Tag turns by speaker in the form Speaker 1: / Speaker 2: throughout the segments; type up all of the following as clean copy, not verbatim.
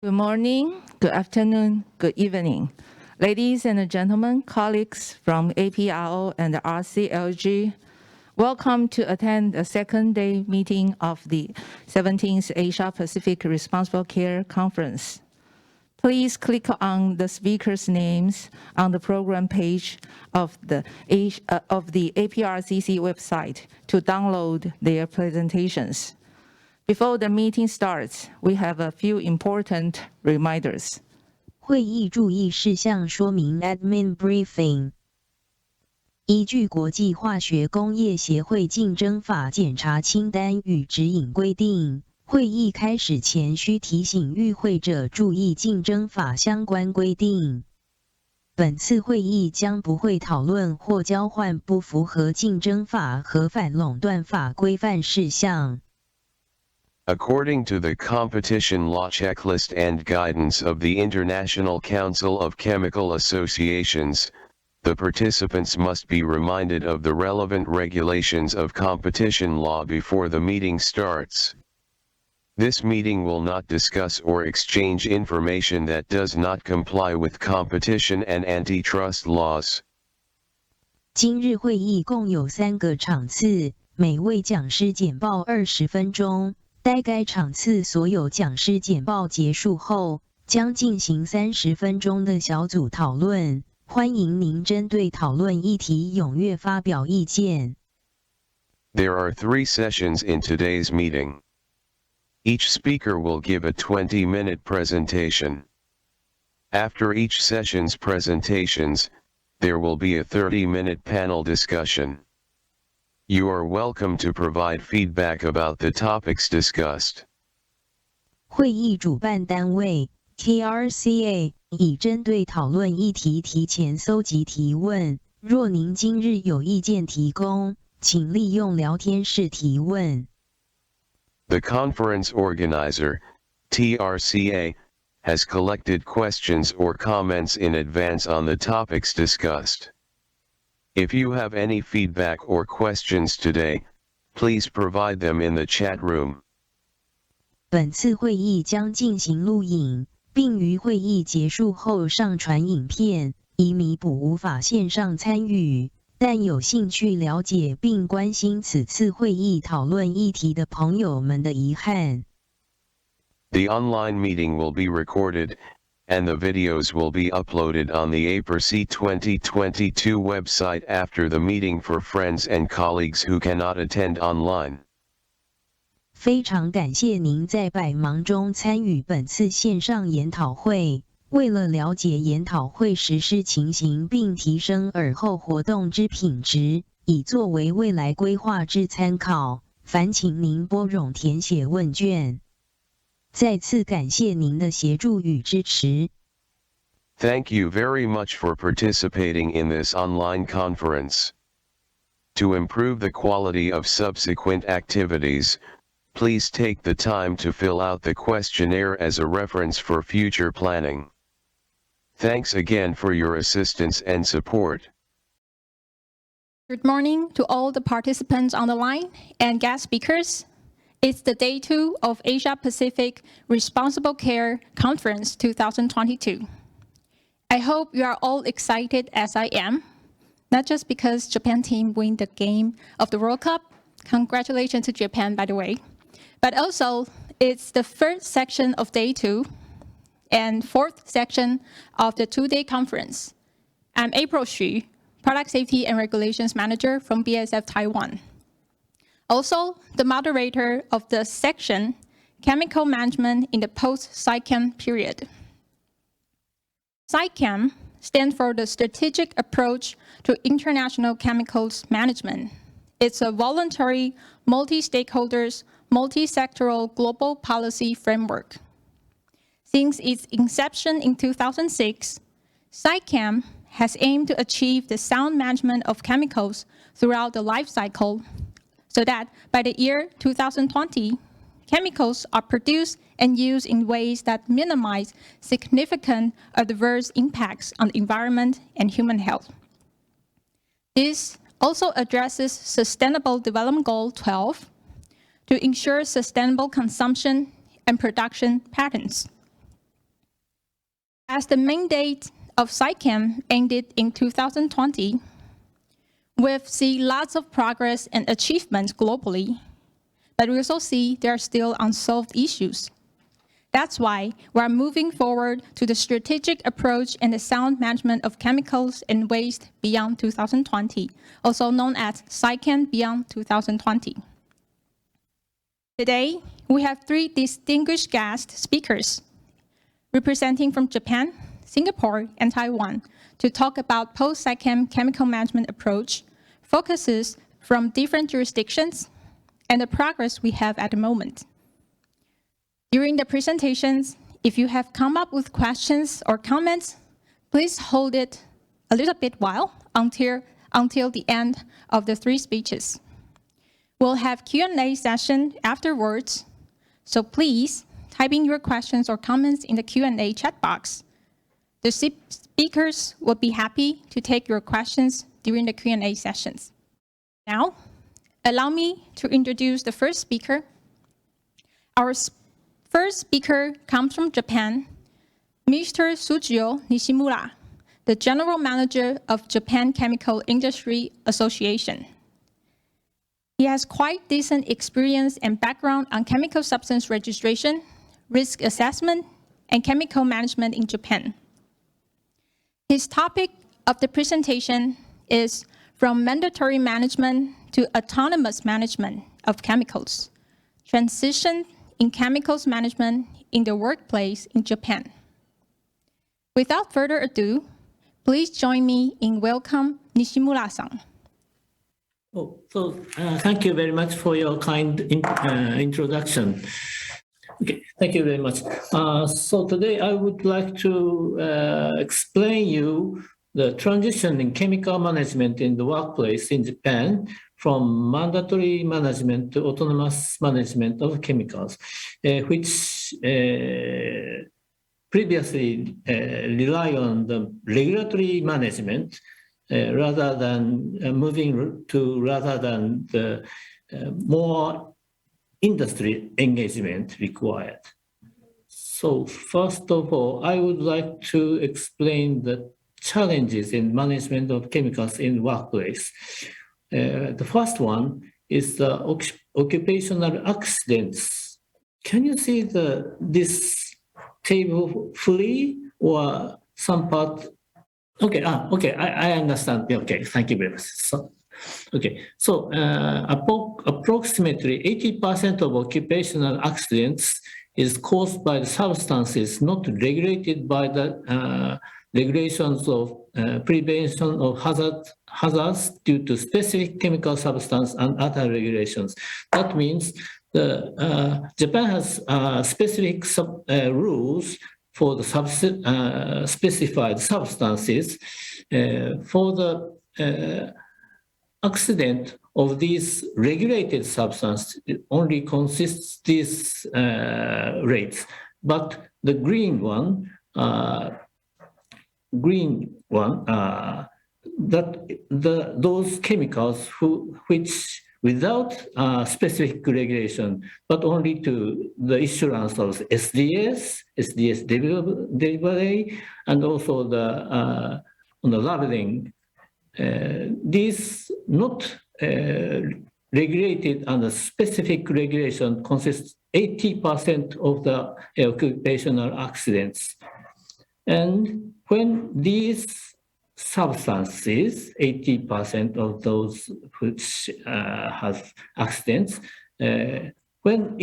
Speaker 1: Good morning, good afternoon, good evening. Ladies and gentlemen, colleagues from APRO and RCLG, welcome to attend the second day meeting of the 17th Asia Pacific Responsible Care Conference. Please click on the speakers' names on the program page of the APRCC website to download their presentations. Before the meeting starts, we have a few important reminders.
Speaker 2: 会议注意事项说明 Admin Briefing 依据国际化学工业协会竞争法检查清单与指引规定，会议开始前需提醒与会者注意竞争法相关规定。本次会议将不会讨论或交换不符合竞争法和反垄断法规范事项。
Speaker 3: According to the Competition Law Checklist and Guidance of the International Council of Chemical Associations, the participants must be reminded of the relevant regulations of competition law before the meeting starts. This meeting will not discuss or exchange information that does not comply with competition and antitrust laws.
Speaker 2: 今日会议共有3个场次，每位讲师简报20分钟。待该场次所有讲师简报结束后，将进行30分钟的小组讨论。欢迎您针对讨论议题踊跃发表意见。
Speaker 3: There are 3 sessions in today's meeting. Each speaker will give a 20-minute presentation. After each session's presentations, there will be a 30-minute panel discussion. You are welcome to provide feedback about the topics discussed.
Speaker 2: 会议主办单位 TRCA 已针对讨论议题提前搜集提问。若您今日有意见提供，请利用聊天室提问。
Speaker 3: The conference organizer, TRCA, has collected questions or comments in advance on the topics discussed. If you have any feedback or questions today, please provide them in the chat room.
Speaker 2: 本次会议将进行录影，并于会议结束后上传影片，以弥补无法线上参与，但有兴趣了解并关心此次会议讨论议题的朋友们的遗憾。
Speaker 3: The online meeting will be recorded, and the videos will be uploaded on the APRC 2022 website after the meeting for friends and colleagues who cannot attend online.
Speaker 2: 非常感谢您在百忙中参与本次线上研讨会。为了了解研讨会实施情形并提升尔后活动之品质，以作为未来规划之参考，烦请您拨冗填写问卷。再次感谢您的协助与支持。
Speaker 3: Thank you very much for participating in this online conference. To improve the quality of subsequent activities, please take the time to fill out the questionnaire as a reference for future planning. Thanks again for your assistance and support.
Speaker 4: Good morning to all the participants on the line and guest speakers. It's the day 2 of Asia Pacific Responsible Care Conference 2022. I hope you are all excited as I am, not just because Japan team win the game of the World Cup. Congratulations to Japan, by the way. But also, it's the first section of day 2 and 4th section of the 2-day conference. I'm April Xu, Product Safety and Regulations Manager from BASF Taiwan. Also, the moderator of the section, Chemical Management in the Post-SCIC period. SCIC stands for the Strategic Approach to International Chemicals Management. It's a voluntary, multi-stakeholders, multi-sectoral global policy framework. Since its inception in 2006, SCIC has aimed to achieve the sound management of chemicals throughout the life cycle, so that by the year 2020, chemicals are produced and used in ways that minimize significant adverse impacts on the environment and human health. This also addresses Sustainable Development Goal 12 to ensure sustainable consumption and production patterns. As the mandate of SCIC ended in 2020, we've seen lots of progress and achievements globally, but we also see there are still unsolved issues. That's why we're moving forward to the strategic approach and the sound management of chemicals and waste beyond 2020, also known as SCIC Beyond 2020. Today, we have 3 distinguished guest speakers representing from Japan, Singapore, and Taiwan to talk about post-SCIC chemical management approach, focuses from different jurisdictions, and the progress we have at the moment. During the presentations, if you have come up with questions or comments, please hold it a little bit while until the end of the 3 speeches. We'll have Q&A session afterwards, so please type in your questions or comments in the Q&A chat box. The speakers will be happy to take your questions during the Q&A sessions. Now, allow me to introduce the first speaker. Our first speaker comes from Japan, Mr. Sugio Nishimura, the General Manager of Japan Chemical Industry Association. He has quite decent experience and background on chemical substance registration, risk assessment, and chemical management in Japan. His topic of the presentation is From Mandatory Management to Autonomous Management of Chemicals, Transition in Chemicals Management in the Workplace in Japan. Without further ado, please join me in welcome Nishimura-san.
Speaker 5: Thank you very much for your kind introduction. Okay, thank you very much. So today I would like to explain you the transition in chemical management in the workplace in Japan from mandatory management to autonomous management of chemicals, which previously rely on the regulatory management rather than the more industry engagement required. So first of all, I would like to explain the challenges in management of chemicals in workplace. The first one is the occupational accidents. Can you see this table fully or some part? Okay, I understand. Okay, thank you very much. So approximately 80% of occupational accidents is caused by the substances not regulated by the regulations of prevention of hazards due to specific chemical substance and other regulations. That means Japan has specific rules for the specified substances. For the accident of these regulated substances, it only consists these rates, but the green one, those chemicals which without specific regulation, but only to the issuance of SDS delivery, and also the on the labeling. These not regulated under specific regulation consists 80% of the occupational accidents. And when these substances, 80% of those which have accidents, when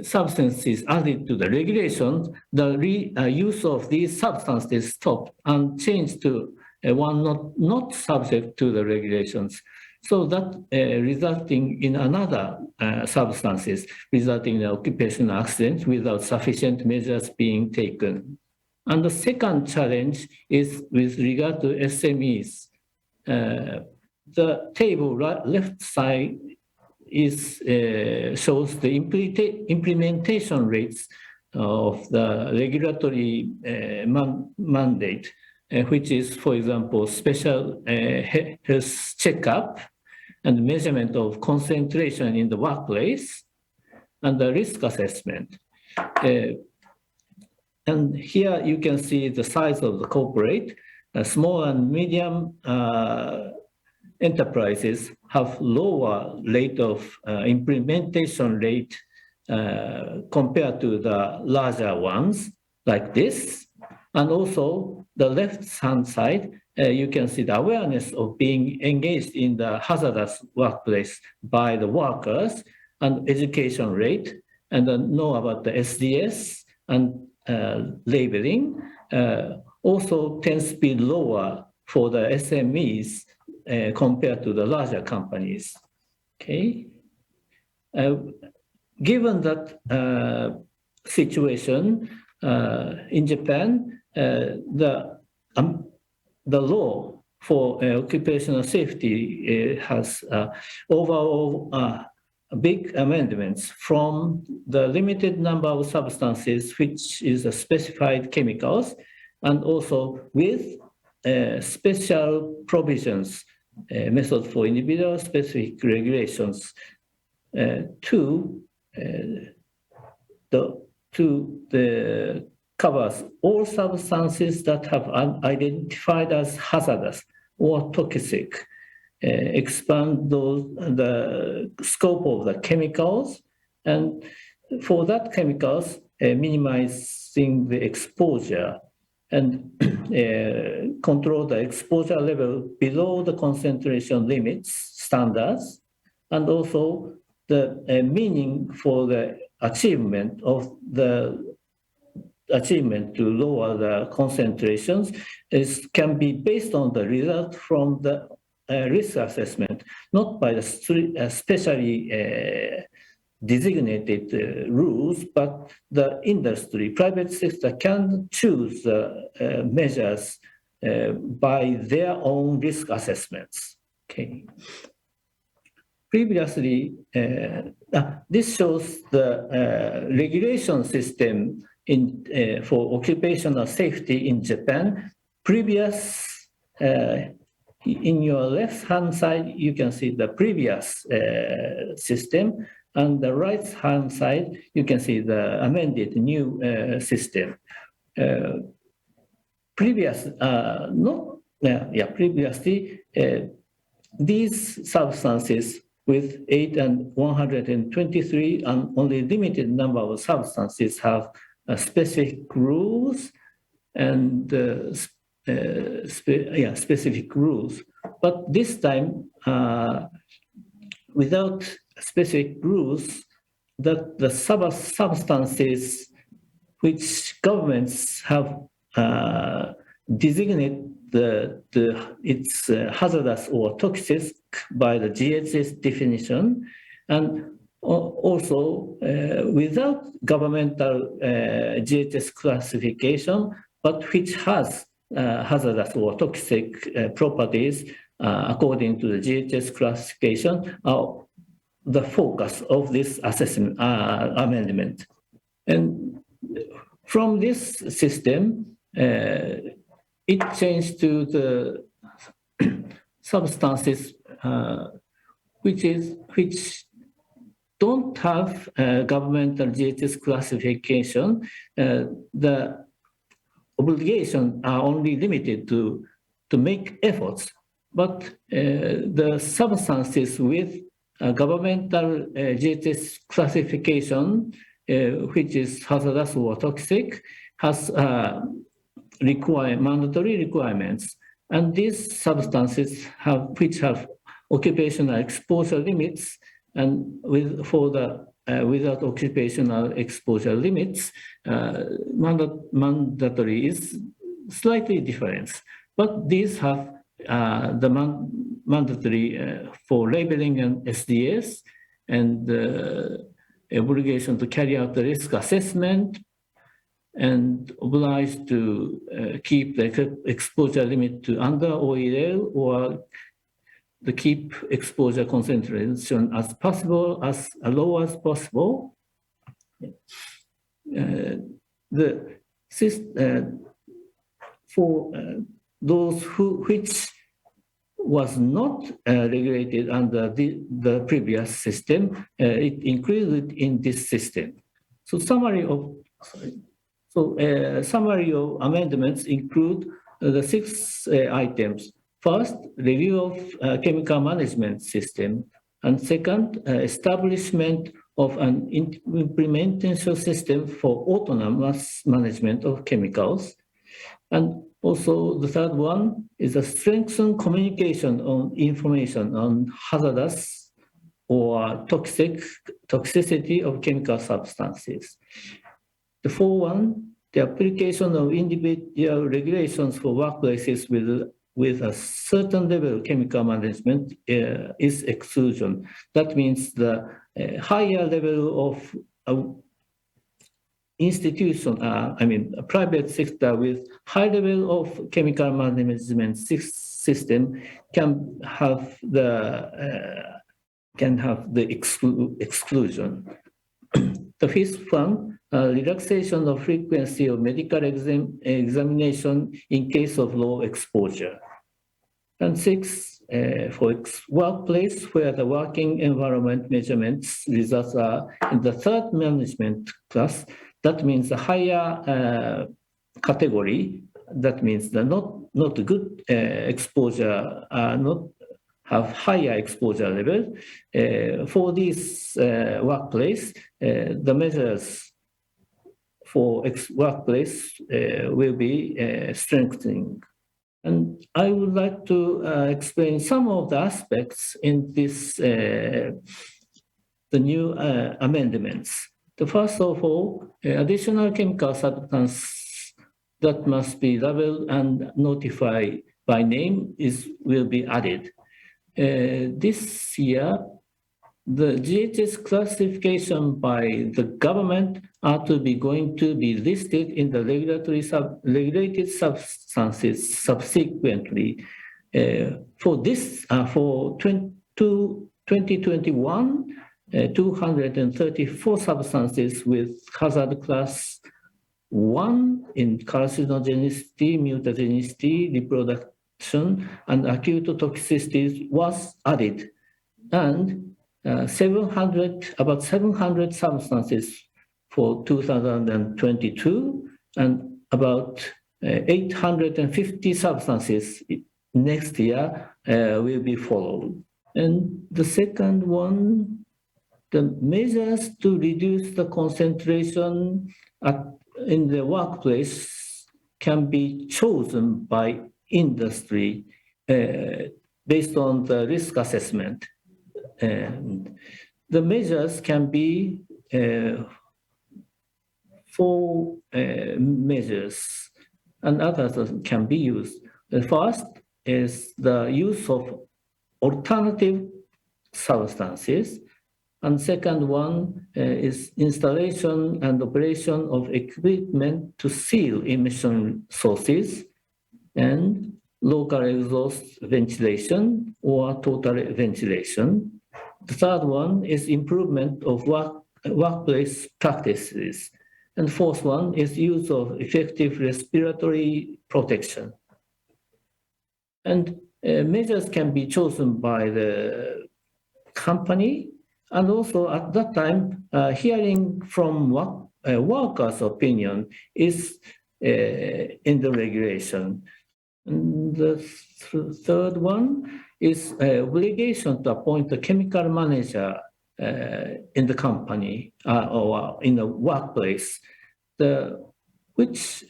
Speaker 5: substances added to the regulations, the use of these substances stopped and changed to one not subject to the regulations. So that resulting in another substances, resulting in occupational accidents without sufficient measures being taken. And the second challenge is with regard to SMEs. The table left side shows the implementation rates of the regulatory mandate, which is, for example, special health checkup and measurement of concentration in the workplace, and the risk assessment. And here you can see the size of the corporate. Small and medium enterprises have lower rate of implementation rate compared to the larger ones like this. And also the left-hand side, you can see the awareness of being engaged in the hazardous workplace by the workers and education rate, and know about the SDS and labeling also tends to be lower for the SMEs compared to the larger companies. Okay. Given that situation in Japan, the law for occupational safety has overall big amendments from the limited number of substances, which is specified chemicals, and also with special provisions, method for individual specific regulations to covers all substances that have identified as hazardous or toxic, expand the scope of the chemicals, and for that chemicals, minimizing the exposure and control the exposure level below the concentration limits standards, and also the meaning for the achievement to lower the concentrations can be based on the result from the risk assessment, not by the specially designated rules, but the industry, private sector can choose measures by their own risk assessments. Okay. Previously, this shows the regulation system for occupational safety in Japan. Previous, in your left-hand side, you can see the previous system, and the right-hand side, you can see the amended new system. Previously, these substances with 8 and 123 and only limited number of substances have specific rules and specific rules. But this time, without specific rules, that the substances which governments have designated its hazardous or toxic by the GHS definition, and also without governmental GHS classification, but which has hazardous or toxic properties according to the GHS classification, are the focus of this assessment amendment. And from this system, it changed to the substances which don't have governmental GHS classification. The obligations are only limited to make efforts, but the substances with governmental GHS classification, which is hazardous or toxic, has mandatory requirements. And these substances which have occupational exposure limits, and without occupational exposure limits, mandatory is slightly different. But these have the mandatory for labeling and SDS, and obligation to carry out the risk assessment, and obliged to keep the exposure limit to under OEL, or to keep exposure concentration as possible, as low as possible. For those which was not regulated under the previous system, it included in this system. So summary So summary of amendments include the 6 items. First, review of chemical management system. And second, establishment of an implementation system for autonomous management of chemicals. And also the third one is a strengthen communication on information on hazardous or toxicity of chemical substances. The fourth one, the application of individual regulations for workplaces with a certain level of chemical management is exclusion. That means the higher level of institution, a private sector with high level of chemical management system can have the exclusion. The fifth one, relaxation of frequency of medical examination in case of low exposure. And six, for workplace where the working environment measurements results are in the third management class, that means a higher category, that means the not good exposure, not have higher exposure level. For this workplace, the measures for workplace will be strengthening. And I would like to explain some of the aspects in this, the new amendments. The first of all, additional chemical substance that must be labeled and notified by name will be added. This year, the GHS classification by the government are going to be listed in the regulated substances subsequently. For this, for 2021, 234 substances with hazard class 1 in carcinogenicity, mutagenicity, reproduction, and acute toxicity was added, and about 700 substances for 2022, and about 850 substances next year will be followed. And the second one, the measures to reduce the concentration in the workplace can be chosen by industry based on the risk assessment. And the measures can be 4 measures, and others can be used. The first is the use of alternative substances, and second one is installation and operation of equipment to seal emission sources, and local exhaust ventilation or total ventilation. The third one is improvement of workplace practices. And fourth one is use of effective respiratory protection. And measures can be chosen by the company, and also at that time, hearing from workers' opinion is in the regulation. And the third one is obligation to appoint a chemical manager in the company or in the workplace. Which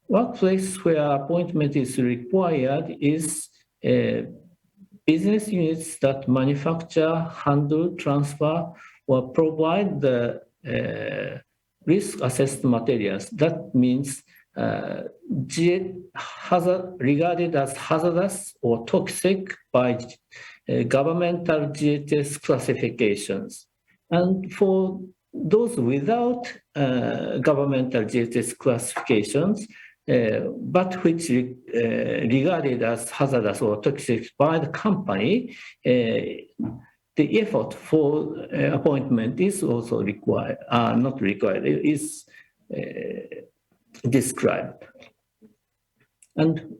Speaker 5: workplace where appointment is required is business units that manufacture, handle, transfer, or provide the risk assessed materials. That means regarded as hazardous or toxic by governmental GHS classifications. And for those without governmental GHS classifications, but which regarded as hazardous or toxic by the company, the effort for appointment is also required, not required, is described. And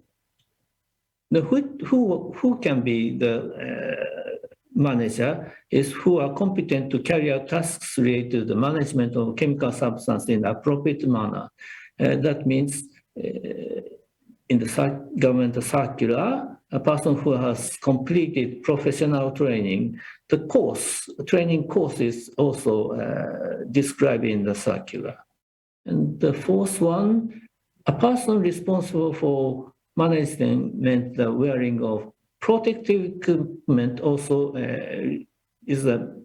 Speaker 5: who can be the manager is who are competent to carry out tasks related to the management of chemical substance in an appropriate manner. That means in the government circular, a person who has completed professional training, the training course is also described in the circular. And the fourth one, a person responsible for management the wearing of protective equipment also is a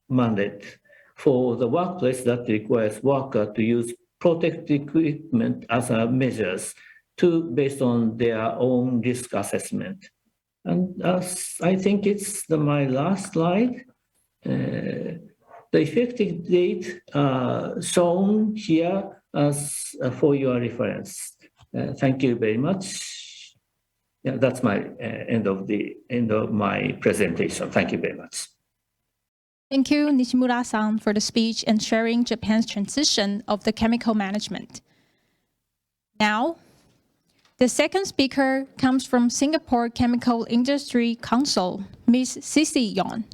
Speaker 5: mandate for the workplace that requires workers to use protective equipment as measures based on their own risk assessment. And I think it's my last slide. The effective date shown here as for your reference. Thank you very much. Yeah, that's my end of my presentation. Thank you very much.
Speaker 4: Thank you, Nishimura-san, for the speech and sharing Japan's transition of the chemical management. Now, the second speaker comes from Singapore Chemical Industry Council, Ms. Cissie Yeung,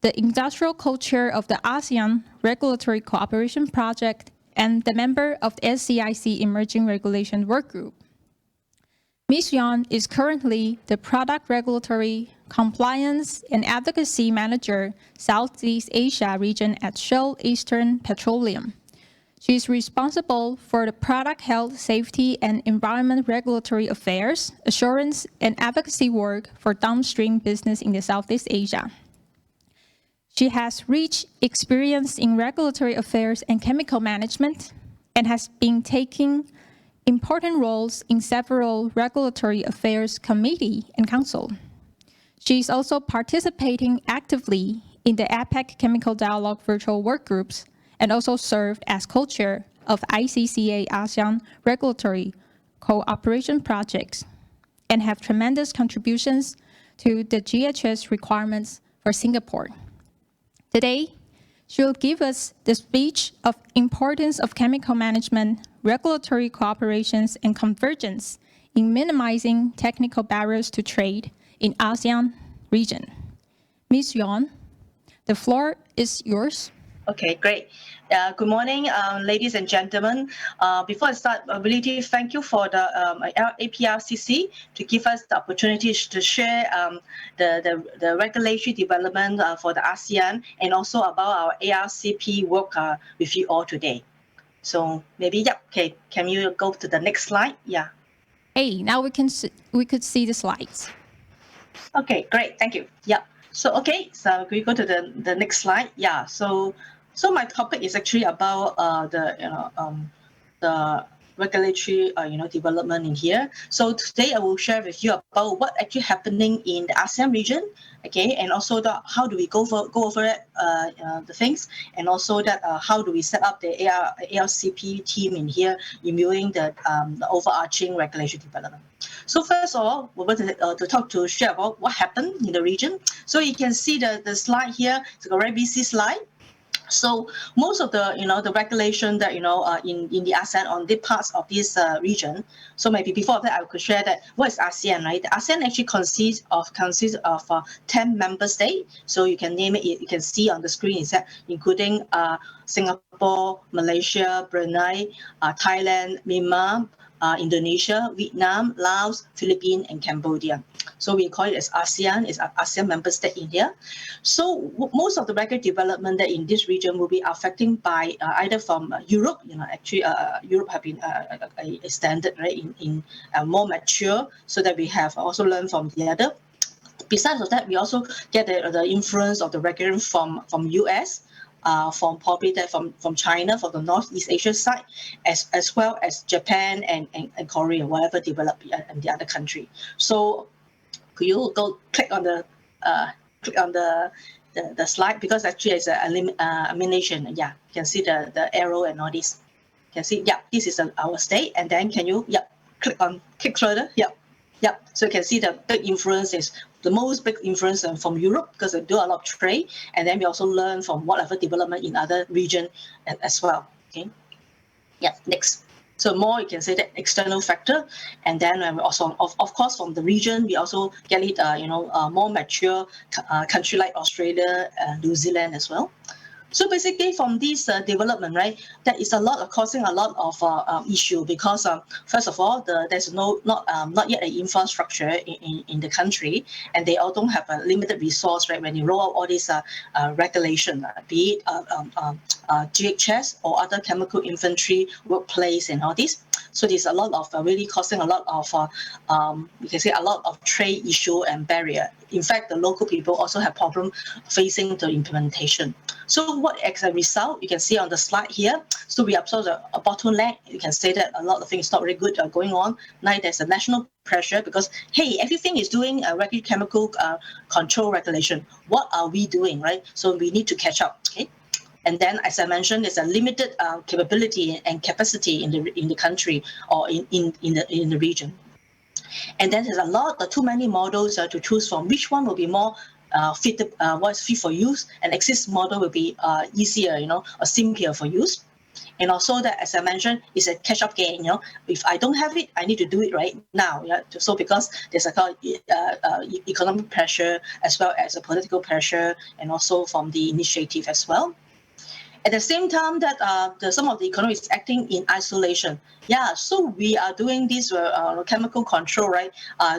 Speaker 4: the industrial co-chair of the ASEAN Regulatory Co-operation Project and the member of the SCIC Emerging Regulations Workgroup. Ms. Yeung is currently the Product Regulatory Compliance and Advocacy Manager, Southeast Asia region at Shell Eastern Petroleum. She is responsible for the product health, safety, and environment regulatory affairs, assurance, and advocacy work for downstream business in the Southeast Asia. She has rich experience in regulatory affairs and chemical management and has been taking important roles in several regulatory affairs committee and council. She is also participating actively in the APEC Chemical Dialogue virtual work groups and also served as co-chair of ICCA ASEAN Regulatory Co-operation Project and have tremendous contributions to the GHS requirements for Singapore. Today, she will give us the speech of importance of chemical management, regulatory cooperations, and convergence in minimizing technical barriers to trade in ASEAN region. Ms. Yeung, the floor is yours.
Speaker 6: Okay, great. Good morning, ladies and gentlemen. Before I start, I really thank you for the APRCC to give us the opportunity to share the regulatory development for the ASEAN and also about our ARCP work with you all today. So maybe, yeah, okay, can you go to the next slide? Yeah.
Speaker 4: Hey, now we could see the slides.
Speaker 6: Okay, great, thank you. Yeah. So, okay, so we go to the next slide. Yeah, so my topic is actually about the regulatory development in here. So today I will share with you about what actually happening in the ASEAN region, okay, and also how do we go over the things, and also that how do we set up the ARCP team in here, reviewing the overarching regulatory development. So first of all, we're going to share about what happened in the region. So you can see the slide here. It's a very busy slide. So most of the the regulation that in the ASEAN on the parts of this region. So maybe before that I could share that what is ASEAN, right? The ASEAN actually consists of 10 member states. So you can name it. You can see on the screen is that including Singapore, Malaysia, Brunei, Thailand, Myanmar, Indonesia, Vietnam, Laos, Philippines, and Cambodia. So we call it as ASEAN, is an ASEAN member state in here. So most of the regulatory development that in this region will be affecting by either from Europe, actually Europe have been a standard, right, in more mature, so that we have also learned from the other. Besides of that, we also get the influence of the regulation from US, from probably that from China, from the Northeast Asia side, as well as Japan and Korea, whatever developed in the other country. So could you go click on the slide, because actually it's an elimination. Yeah, you can see the arrow and all this. You can see, yeah, this is our state, and then can you click further? Yeah. So you can see the big influence is the most big influence from Europe, because they do a lot of trade, and then we also learn from whatever development in other region as well. Okay. Yeah. Next. So more, you can say that external factor, and then we also, of course, from the region, we also get it, more mature country like Australia, New Zealand as well. So basically, from this development, right, there is causing a lot of issue because first of all, there's not yet an infrastructure in the country, and they all don't have a limited resource, right? When you roll out all these regulation, be it GHS or other chemical inventory, workplace, and all this. So there's a lot of really causing a lot of you can say a lot of trade issue and barrier. In fact, the local people also have problem facing the implementation. So what as a result, you can see on the slide here. So we observe a bottleneck. You can say that a lot of things not very good going on. Now there's a national pressure because, hey, everything is doing a regular chemical control regulation. What are we doing, right? So we need to catch up, okay? And then, as I mentioned, there's a limited capability and capacity in the country or in the region. And then there's too many models to choose from. Which one will be more fit for use, and existing model will be easier, or simpler for use. And also that, as I mentioned, is a catch-up game. If I don't have it, I need to do it right now. Yeah. So because there's economic pressure as well as a political pressure, and also from the initiative as well. At the same time that some of the economy is acting in isolation. Yeah, so we are doing this chemical control, right,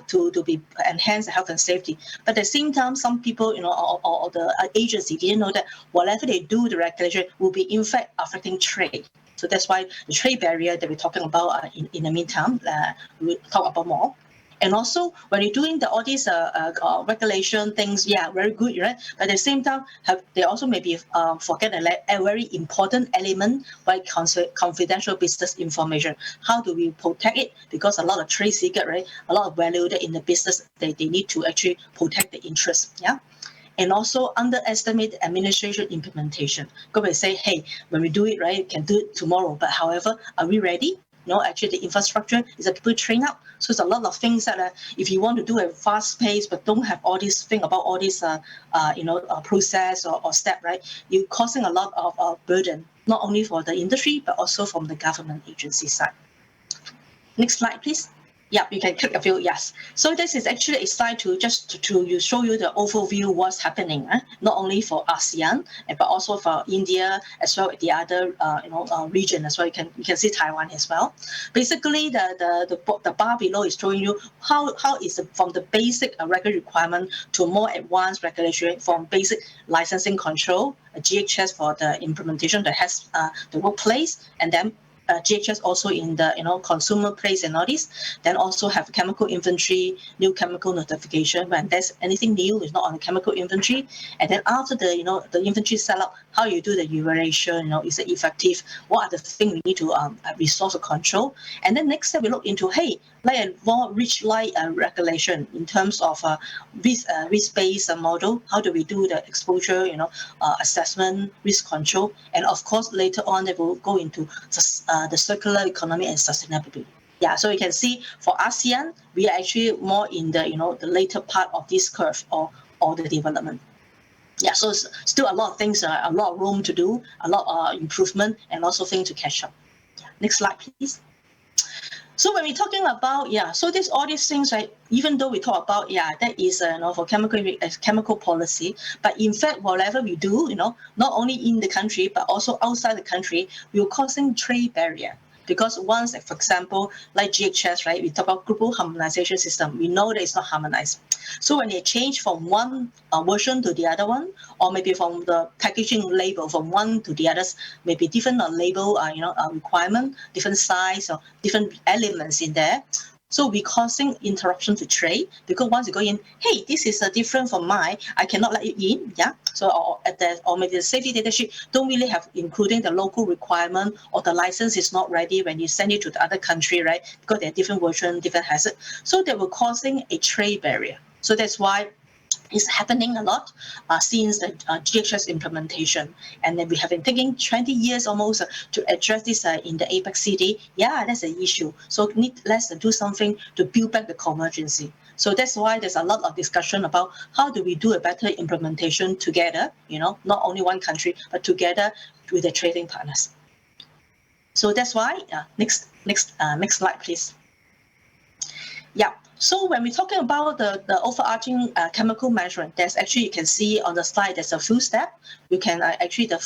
Speaker 6: to be enhance the health and safety. But at the same time, some people, or the agency didn't know that whatever they do, the regulation will be in fact affecting trade. So that's why the trade barrier that we're talking about in the meantime, we'll talk about more. And also, when you're doing all these regulation things, yeah, very good, right? But at the same time, they also maybe forget a very important element, like confidential business information. How do we protect it? Because a lot of trade secret, right? A lot of value in the business, they need to actually protect the interest, yeah? And also underestimate administration implementation. Go and say, hey, when we do it, right, we can do it tomorrow. But however, are we ready? No, actually the infrastructure is a people train up. So it's a lot of things that if you want to do a fast pace but don't have all these thing about all this process or step, right, you're causing a lot of burden, not only for the industry but also from the government agency side. Next slide, please. Yeah, you can click a few, yes. So this is actually a slide to show you the overview what's happening, not only for ASEAN, but also for India, as well as the other region as well. You can see Taiwan as well. Basically, the bar below is showing you how is from the basic regulatory requirement to more advanced regulation, from basic licensing control, GHS for the implementation that has the workplace, and then GHS also in the consumer place and all this. Then also have chemical inventory, new chemical notification when there's anything new is not on the chemical inventory. And then after the the inventory set up, how you do the evaluation, is it effective? What are the things we need to resource control? And then next step we look into, hey, like a more rich regulation in terms of risk-based model. How do we do the exposure, assessment, risk control, and of course later on they will go into the circular economy and sustainability. Yeah, so you can see for ASEAN, we are actually more in the the later part of this curve or the development. Yeah, so still a lot of things, a lot of room to do, a lot of improvement, and also things to catch up. Yeah. Next slide, please. So when we're talking about, so all these things, right, even though we talk about, that is, for chemical policy, but in fact, whatever we do, not only in the country, but also outside the country, we're causing trade barrier. Because once, for example, like GHS, right, we talk about global harmonization system, we know that it's not harmonized. So when they change from one version to the other one, or maybe from the packaging label from one to the others, maybe different label, requirement, different size or different elements in there. So we're causing interruption to trade, because once you go in, hey, this is different from mine, I cannot let you in, yeah. So or maybe the safety data sheet don't really have including the local requirement, or the license is not ready when you send it to the other country, right? Because they're different version, different hazard. So they were causing a trade barrier. So that's why it's happening a lot since the GHS implementation. And then we have been taking 20 years almost to address this in the APEC city. Yeah, that's an issue. So let's do something to build back the convergence. So that's why there's a lot of discussion about how do we do a better implementation together, not only one country, but together with the trading partners. So that's why, next slide, please. Yeah. So when we're talking about the overarching chemical measurement, there's actually, you can see on the slide, there's a few steps. You can actually, the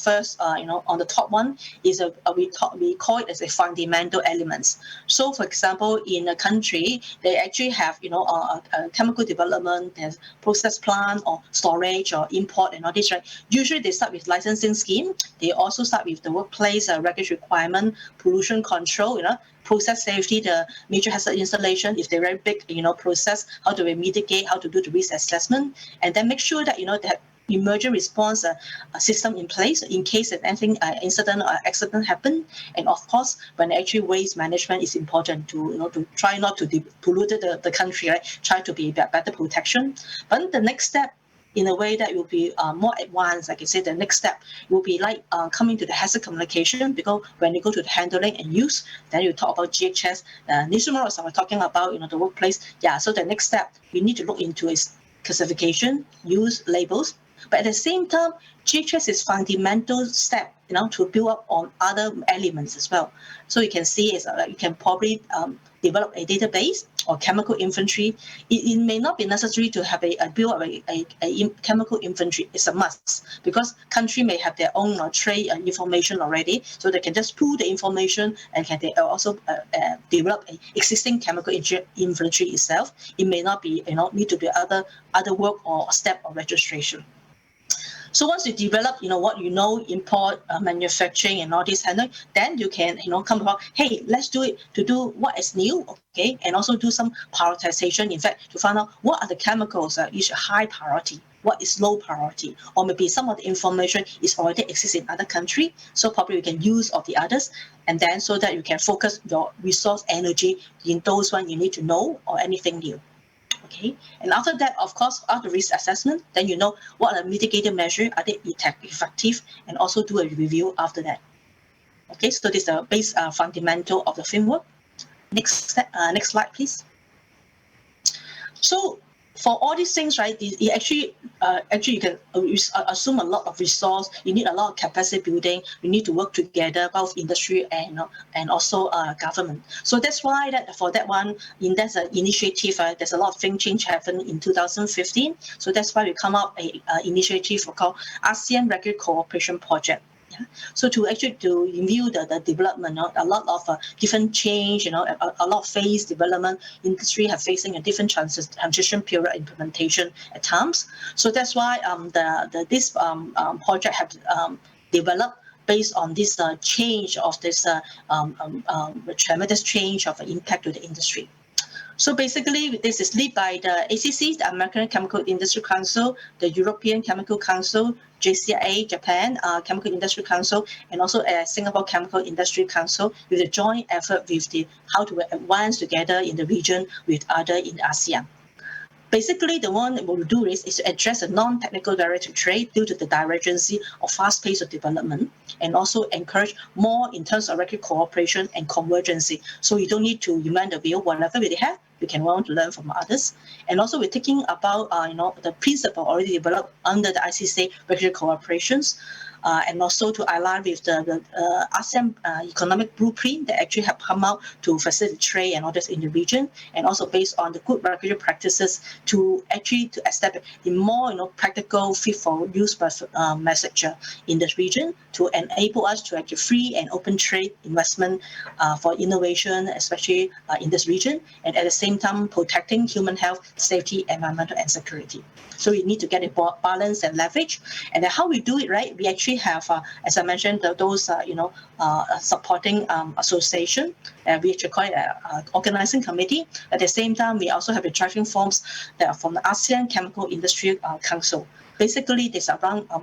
Speaker 6: first, on the top one is we call it as a fundamental elements. So for example, in a country, they actually have, a chemical development, there's process plant or storage or import and all this, right? Usually they start with licensing scheme. They also start with the workplace regulatory requirement, pollution control, process safety, the major hazard installation, if they're very big, process, how do we mitigate, how to do the risk assessment, and then make sure that, they have emergent response system in place in case if anything, incident or accident happen. And of course, when actually waste management is important to try not to pollute the country, right? Try to be better protection. But the next step, in a way that will be more advanced, like I said, the next step will be like coming to the hazard communication, because when you go to the handling and use, then you talk about GHS. Nishimura was talking about, the workplace. Yeah, so the next step, we need to look into is classification, use, labels. But at the same time, GHS is fundamental step, to build up on other elements as well. So you can see is you can probably develop a database or chemical inventory. It may not be necessary to have a build up a chemical inventory. It's a must, because country may have their own trade information already, so they can just pull the information and can they also develop a existing chemical inventory itself. It may not be need to be other work or step or registration. So once you develop, what import, manufacturing, and all this handling, then you can, come about, hey, let's do it to do what is new, okay, and also do some prioritization. In fact, to find out what are the chemicals that is high priority, what is low priority, or maybe some of the information is already exists in other country, so probably you can use of the others, and then so that you can focus your resource energy in those one you need to know or anything new. Okay, and after that, of course, after risk assessment, then what are the mitigating measures, are they effective, and also do a review after that. Okay, so this is the base fundamental of the framework. Next slide, please. So for all these things, right, it actually you can assume a lot of resource. You need a lot of capacity building. You need to work together, both industry and also government. So that's why for that one, that's an initiative. There's a lot of things change happened in 2015. So that's why we come up a initiative called ASEAN Regulatory Co-operation Project. Yeah. So to review the development, a lot of different change, a lot of phase development, industry have facing a different transition period implementation at times. So that's why this project have developed based on this change of this tremendous change of impact to the industry. So basically, this is led by the ACC, the American Chemical Industry Council, the European Chemical Council, JCIA, Japan Chemical Industry Council, and also Singapore Chemical Industry Council, with a joint effort with how to advance together in the region with other in ASEAN. Basically, the one that we'll do is to address the non-technical barrier to trade due to the divergence of fast pace of development, and also encourage more in terms of regulatory cooperation and convergence. So you don't need to invent the wheel. Whatever we have, you can want to learn from others. And also we're thinking about the principle already developed under the ICC regulatory cooperations, and also to align with the ASEAN economic blueprint that actually have come out to facilitate trade and others in the region, and also based on the good regulatory practices to establish a more practical fit for use message in this region to enable us to actually free and open trade investment for innovation, especially in this region, and at the same time protecting human health, safety, environmental, and security. So we need to get a balance and leverage. And then how we do it, right? We actually have, as I mentioned, those supporting association. We actually call it an organizing committee. At the same time, we also have the driving forms that are from the ASEAN Chemical Industry Council. Basically,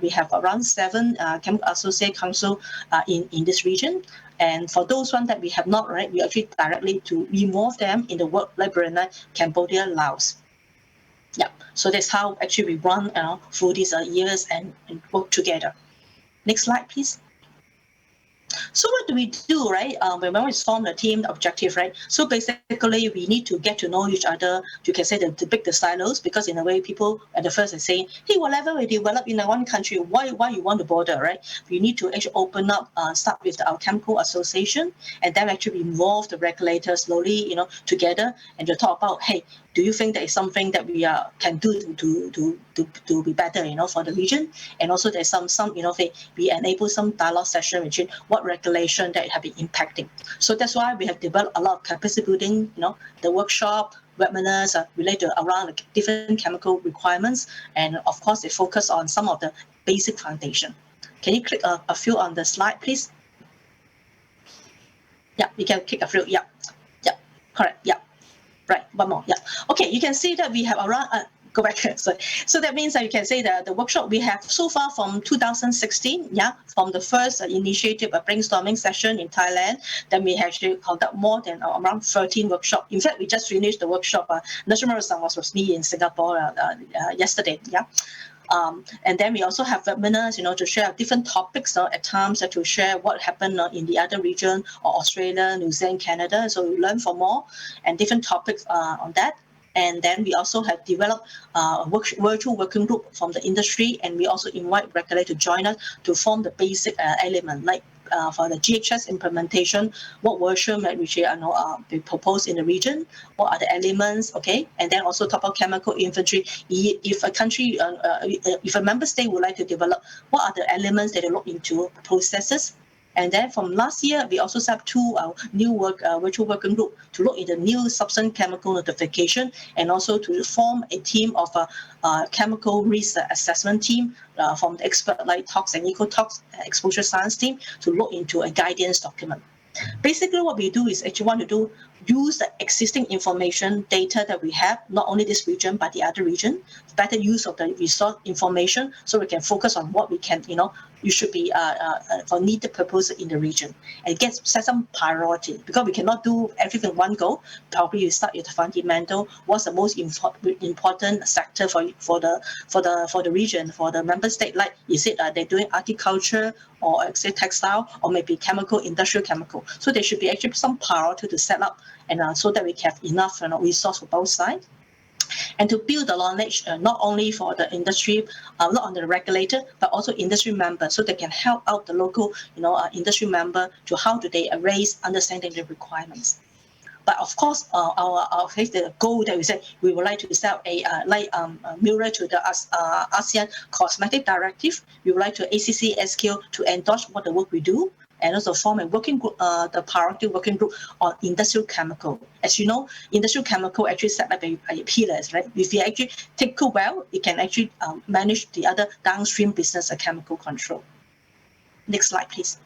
Speaker 6: we have around 7 chemical associate council in this region. And for those ones that we have not, right, we actually directly to involve them in the work like Brunei, Cambodia, Laos. Yeah, so that's how actually we run through these years and work together. Next slide, please. So what do we do, right? When we form the team objective, right? So basically, we need to get to know each other. You can say to break the silos, because in a way, people at the first are saying, hey, whatever we develop in one country, why you want to bother, right? We need to actually open up, start with our chemical association, and then actually involve the regulators slowly, together, and to talk about, hey, do you think there is something that we can do to be better, for the region? And also there's some we enable some dialogue session between what regulation that have been impacting. So that's why we have developed a lot of capacity building, the workshop, webinars related around the different chemical requirements, and of course they focus on some of the basic foundation. Can you click a few on the slide, please? Yeah, you can click a few. Yeah, correct. Yeah. Right, one more. Yeah. Okay, you can see that we have around, go back. So that means that you can say that the workshop we have so far from 2016, from the first initiative, a brainstorming session in Thailand, then we actually conduct more than around 13 workshops. In fact, we just finished the workshop. Nishimura-san was with me in Singapore yesterday. Yeah. And then we also have webinars, to share different topics at times, to share what happened in the other region, or Australia, New Zealand, Canada. So we learn for more and different topics on that. And then we also have developed a virtual working group from the industry, and we also invite regulators to join us to form the basic element, like for the GHS implementation, what version that which be proposed in the region, what are the elements, okay, and then also talk about chemical inventory. If a country, if a member state would like to develop, what are the elements that they look into processes. And then from last year, we also set up two new virtual working group to look into new substance chemical notification, and also to form a team of a chemical risk assessment team from the expert like tox and ecotox exposure science team to look into a guidance document. Basically, what we do is actually want to use the existing information data that we have, not only this region, but the other region, better use of the resource information, so we can focus on what we can, you should be for needed purpose in the region, and set some priority, because we cannot do everything one go. Probably you start with the fundamental. What's the most important sector for the region, for the member state? Like, is it they're doing agriculture, or say textile, or maybe industrial chemical? So there should be actually some priority to set up, and so that we have enough resource for both sides. And to build the knowledge, not only for the industry, not on the regulator, but also industry members, so they can help out the local, industry member to how do they raise understanding the requirements. But of course, the goal that we said, we would like to set a mirror to the ASEAN Cosmetic Directive. We would like to ACC SQ to endorse what the work we do, and also form a working group, the priority working group on industrial chemical. As you know, industrial chemical actually set up a pillars, right? If you actually take it well, it can actually manage the other downstream business of chemical control. Next slide, please.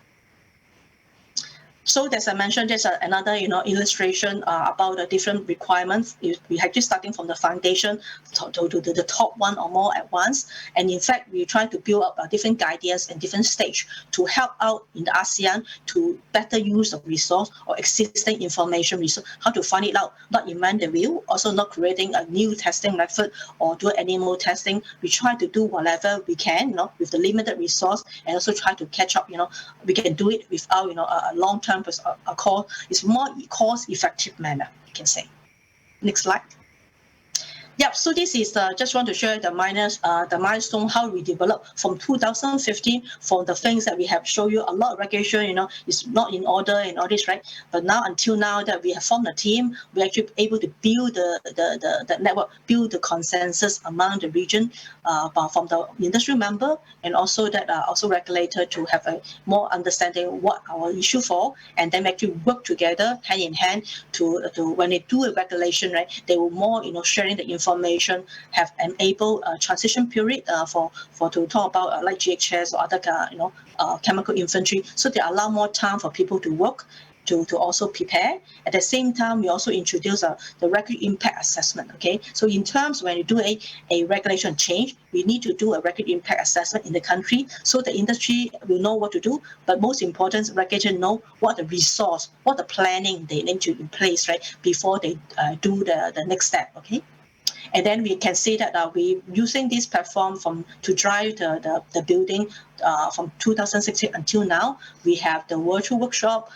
Speaker 6: So as I mentioned, there's another illustration about the different requirements. We actually starting from the foundation to the top one or more at once. And in fact, we try to build up different guidance and different stage to help out in the ASEAN to better use of resource or existing information resource, how to find it out, not invent the wheel, also not creating a new testing method or do animal testing. We try to do whatever we can, with the limited resource, and also try to catch up. We can do it without a long-term it's more cost-effective manner, you can say. Next slide. Yep, so this is just want to share the milestone, how we develop from 2015 for the things that we have shown you. A lot of regulation, is not in order and all this, right? But now, until now that we have formed a team, we're actually able to build the network, build the consensus among the region from the industry member, and also that also regulator to have a more understanding what our issue for, and then actually work together hand in hand to when they do a regulation, right? They will more sharing the information, have enabled a transition period for to talk about like GHS or other chemical inventory, so they allow more time for people to work to also prepare. At the same time, we also introduce the regulatory impact assessment. Okay, so in terms when you do a regulation change, we need to do a regulatory impact assessment in the country, so the industry will know what to do. But most important, regulators know what the resource, what the planning they need to in place, right, before they do the next step. Okay. And then we can see that we using this platform to drive the building from 2016 until now. We have the virtual workshop,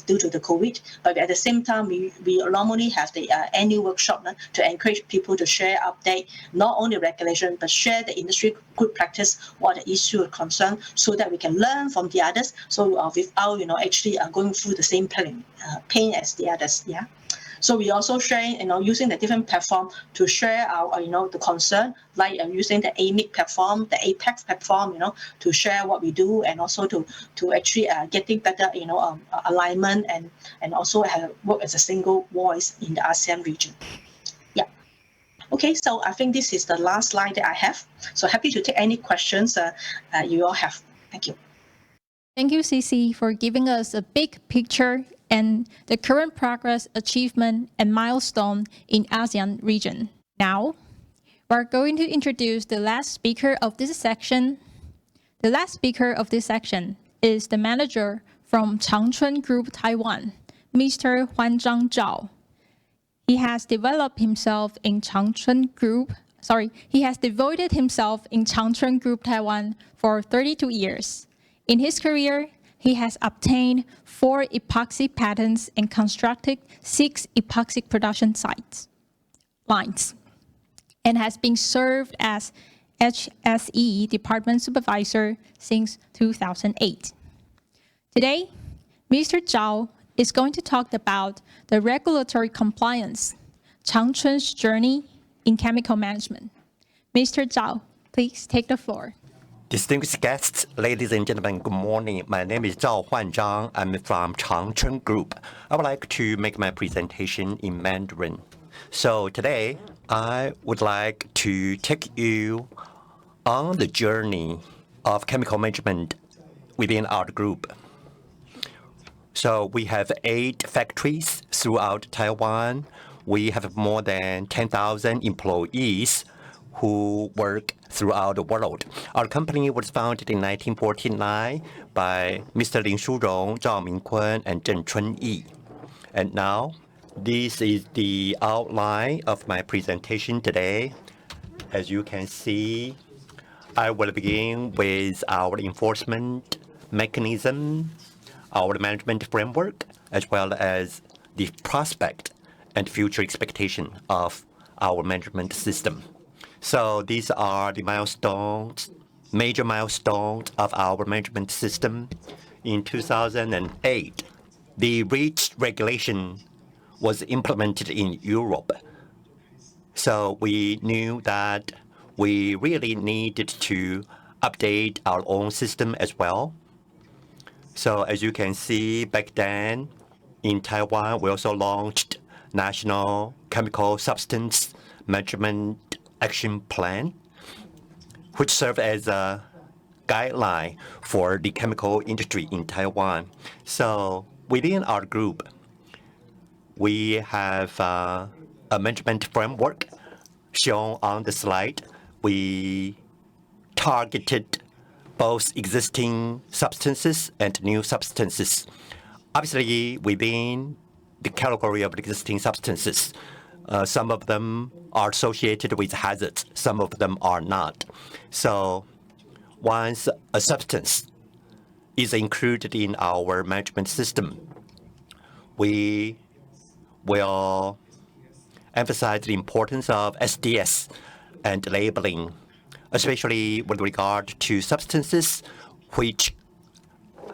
Speaker 6: due to the COVID, but at the same time, we normally have the annual workshop to encourage people to share, update, not only regulation, but share the industry good practice, what the issue of concern, so that we can learn from the others. So without, actually going through the same pain as the others. Yeah. So we also sharing, using the different platform to share our, the concern, like using the AMIC platform, the APEX platform, to share what we do, and also to actually getting better, alignment and also work as a single voice in the ASEAN region. Yeah. Okay, so I think this is the last slide that I have. So happy to take any questions you all have. Thank you.
Speaker 4: Thank you, Cissie, for giving us a big picture and the current progress, achievement, and milestone in ASEAN region. Now, we're going to introduce the last speaker of this section. The last speaker of this section is the manager from Chun Group, Taiwan, Mr. Huan-Chang Chao. He has devoted himself in Chun Group, Taiwan for 32 years. In his career, he has obtained 4 epoxy patents and constructed 6 epoxy production lines, and has been served as HSE Department Supervisor since 2008. Today, Mr. Chao is going to talk about the regulatory compliance, Chun's journey in chemical management. Mr. Chao, please take the floor.
Speaker 7: Distinguished guests, ladies and gentlemen, good morning. My name is Zhao Huan-Chang. I'm from Chun Group. I would like to make my presentation in Mandarin. So today, I would like to take you on the journey of chemical management within our group. So we have 8 factories throughout Taiwan. We have more than 10,000 employees who work throughout the world. Our company was founded in 1949 by Mr. Lin Shurong, Zhao Mingkun, and Zheng Chunyi. And now, this is the outline of my presentation today. As you can see, I will begin with our enforcement mechanism, our management framework, as well as the prospect and future expectation of our management system. So these are the milestones, major milestones of our management system. In 2008, the REACH regulation was implemented in Europe. So we knew that we really needed to update our own system as well. So as you can see, back then in Taiwan, we also launched National Chemical Substance Management Action Plan, which served as a guideline for the chemical industry in Taiwan. So within our group, we have a management framework shown on the slide. We targeted both existing substances and new substances. Obviously, within the category of existing substances, some of them are associated with hazards, some of them are not. So once a substance is included in our management system, we will emphasize the importance of SDS and labeling, especially with regard to substances which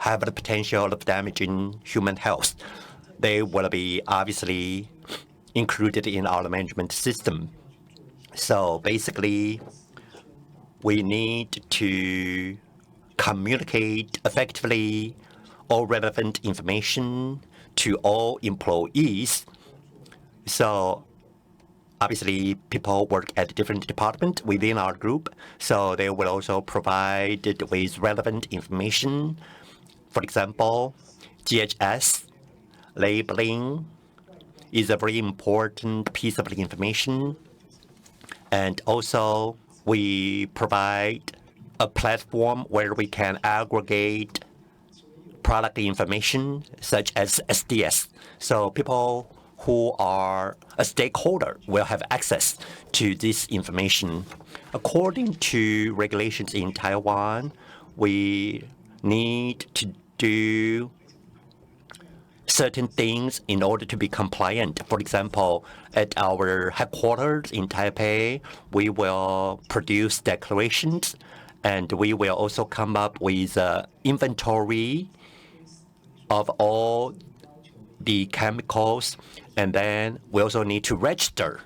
Speaker 7: have the potential of damaging human health. They will be obviously included in our management system. So basically, we need to communicate effectively all relevant information to all employees. So obviously, people work at different departments within our group, so they will also provide it with relevant information. For example, GHS labeling is a very important piece of information. And also, we provide a platform where we can aggregate product information such as SDS. So people who are a stakeholder will have access to this information. According to regulations in Taiwan, we need to do certain things in order to be compliant. For example, at our headquarters in Taipei, we will produce declarations, and we will also come up with inventory of all the chemicals, and then we also need to register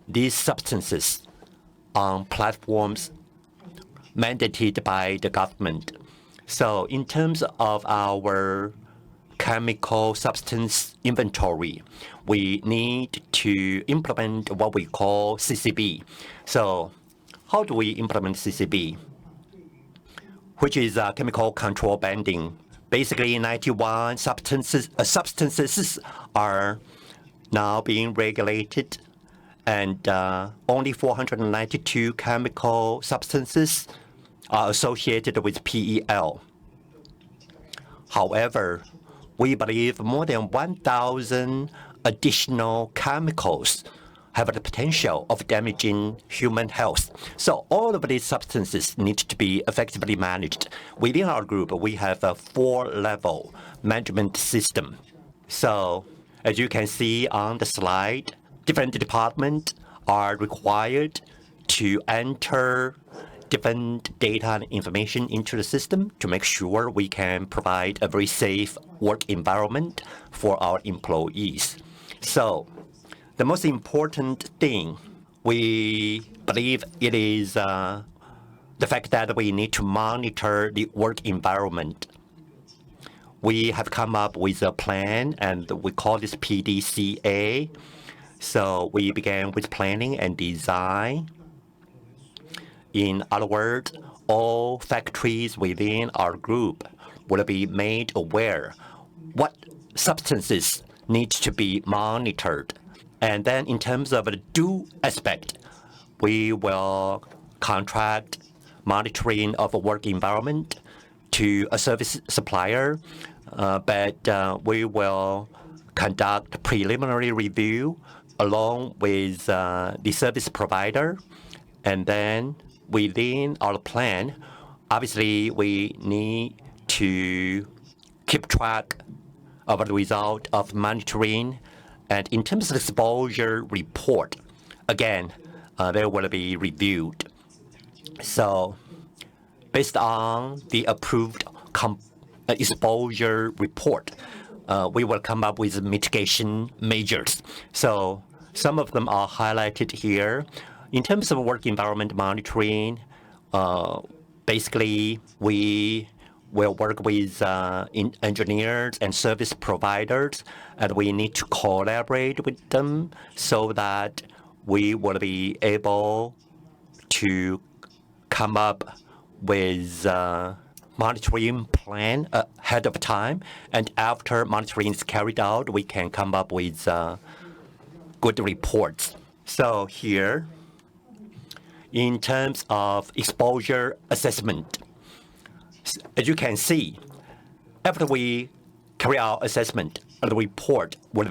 Speaker 7: these substances on platforms mandated by the government. So in terms of our chemical substance inventory, we need to implement what we call CCB. So how do we implement CCB? Which is chemical control banding. Basically, 91 substances are now being regulated, and only 492 chemical substances are associated with PEL. However, we believe more than 1,000 additional chemicals have the potential of damaging human health. So all of these substances need to be effectively managed. Within our group, we have a 4-level management system. So as you can see on the slide, different departments are required to enter different data and information into the system to make sure we can provide a very safe work environment for our employees. So the most important thing, we believe it is the fact that we need to monitor the work environment. We have come up with a plan, and we call this PDCA. So we began with planning and design. In other words, all factories within our group will be made aware what substances need to be monitored. And then in terms of the do aspect, we will contract monitoring of a work environment to a service supplier, but we will conduct preliminary review along with the service provider. And then within our plan, obviously we need to keep track of the result of monitoring. And in terms of exposure report, again, they will be reviewed. So based on the approved exposure report, we will come up with mitigation measures. So some of them are highlighted here. In terms of work environment monitoring, basically we will work with engineers and service providers, and we need to collaborate with them so that we will be able to come up with monitoring plan ahead of time, and after monitoring is carried out, we can come up with good reports. So here, in terms of exposure assessment, as you can see, after we carry out assessment, the report will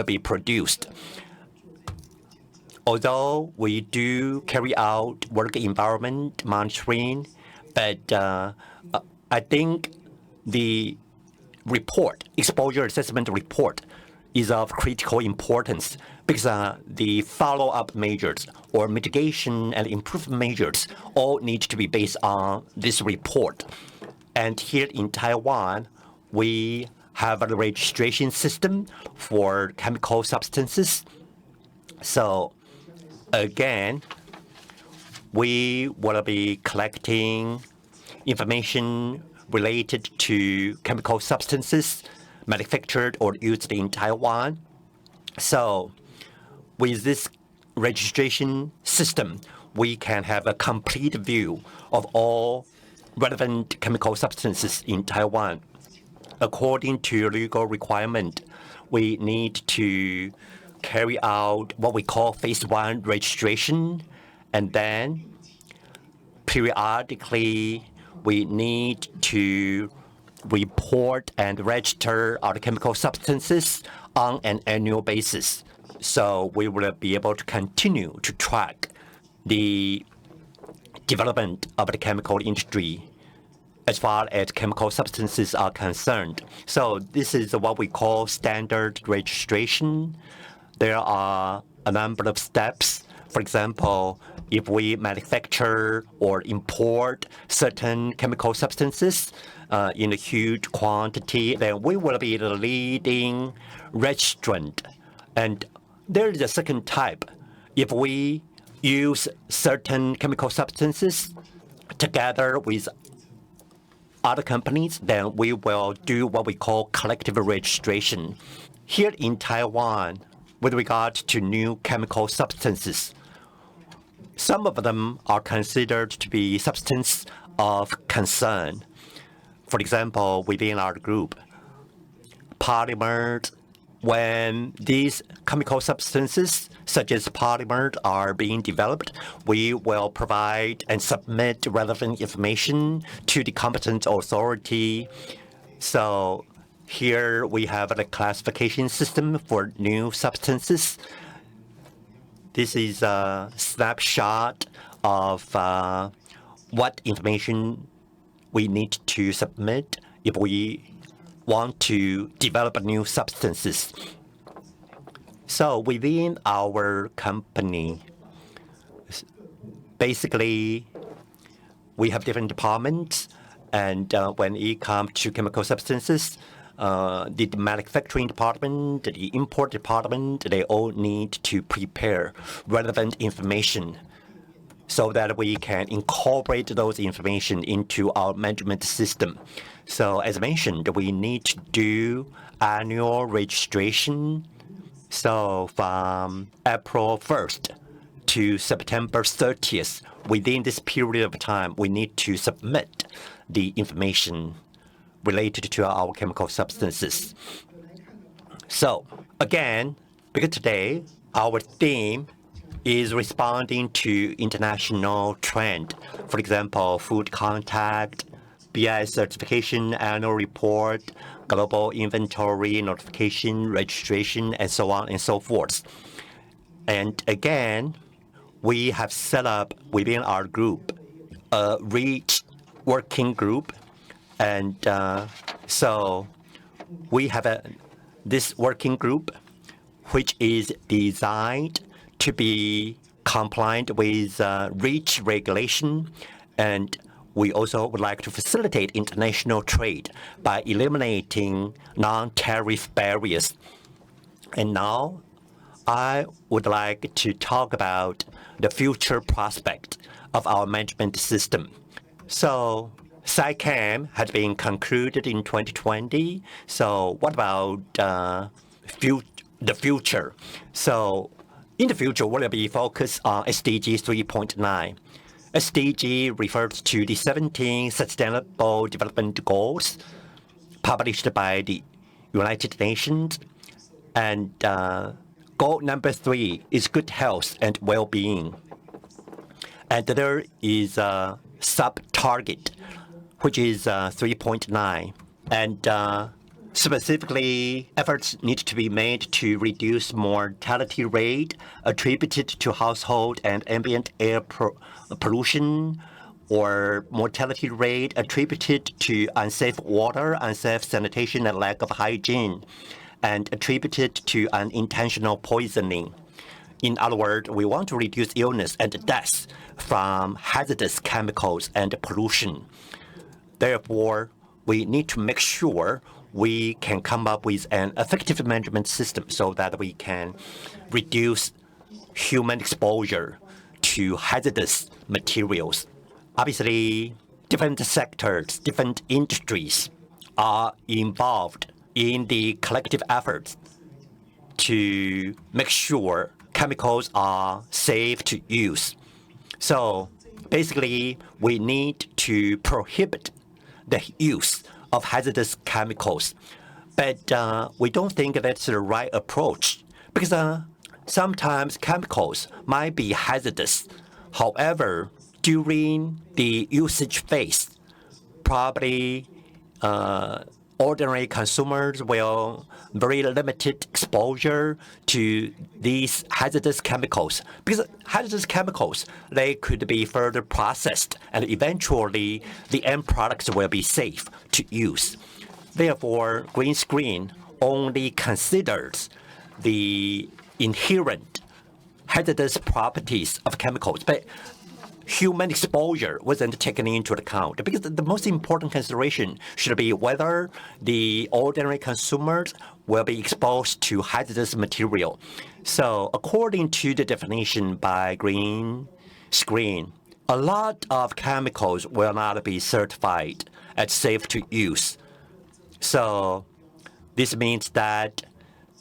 Speaker 7: be produced. Although we do carry out work environment monitoring, but I think the report, exposure assessment report, is of critical importance because the follow-up measures or mitigation and improvement measures all need to be based on this report. And here in Taiwan, we have a registration system for chemical substances. So again, we will be collecting information related to chemical substances manufactured or used in Taiwan. So with this registration system, we can have a complete view of all relevant chemical substances in Taiwan. According to legal requirement, we need to carry out what we call phase 1 registration, and then periodically we need to report and register our chemical substances on an annual basis. So we will be able to continue to track the development of the chemical industry as far as chemical substances are concerned. So this is what we call standard registration. There are a number of steps. For example, if we manufacture or import certain chemical substances in a huge quantity, then we will be the leading registrant. And there is a second type. If we use certain chemical substances together with other companies, then we will do what we call collective registration. Here in Taiwan, with regard to new chemical substances, some of them are considered to be substance of concern. For example, within our group, polymers, when these chemical substances such as polymers are being developed, we will provide and submit relevant information to the competent authority. So here we have a classification system for new substances. This is a snapshot of what information we need to submit if we want to develop new substances. So within our company, basically, we have different departments, and when it comes to chemical substances, the manufacturing department, the import department, they all need to prepare relevant information so that we can incorporate those information into our management system. So as mentioned, we need to do annual registration. So from April 1st to September 30th, within this period of time, we need to submit the information related to our chemical substances. So again, because today our theme is responding to international trend. For example, food contact, BIS certification, annual report, global inventory, notification, registration, and so on and so forth. And again, we have set up within our group a REACH working group. And so we have this working group, which is designed to be compliant with REACH regulation. And we also would like to facilitate international trade by eliminating non-tariff barriers. And now I would like to talk about the future prospect of our management system. So SCIC had been concluded in 2020. So what about the future? So in the future, we'll be focused on SDG 3.9. SDG refers to the 17 Sustainable Development Goals published by the United Nations. And goal number 3 is good health and well-being. And there is a sub-target, which is 3.9. And specifically, efforts need to be made to reduce mortality rate attributed to household and ambient air pollution, or mortality rate attributed to unsafe water, unsafe sanitation, and lack of hygiene, and attributed to unintentional poisoning. In other words, we want to reduce illness and deaths from hazardous chemicals and pollution. Therefore, we need to make sure we can come up with an effective management system so that we can reduce human exposure to hazardous materials. Obviously, different sectors, different industries are involved in the collective efforts to make sure chemicals are safe to use. So basically, we need to prohibit the use of hazardous chemicals. But we don't think that's the right approach, because sometimes chemicals might be hazardous. However, during the usage phase, probably ordinary consumers will very limited exposure to these hazardous chemicals, because hazardous chemicals, they could be further processed and eventually the end products will be safe to use. Therefore, green screen only considers the inherent hazardous properties of chemicals, but human exposure wasn't taken into account, because the most important consideration should be whether the ordinary consumers will be exposed to hazardous material. So according to the definition by Green Screen, a lot of chemicals will not be certified as safe to use. So this means that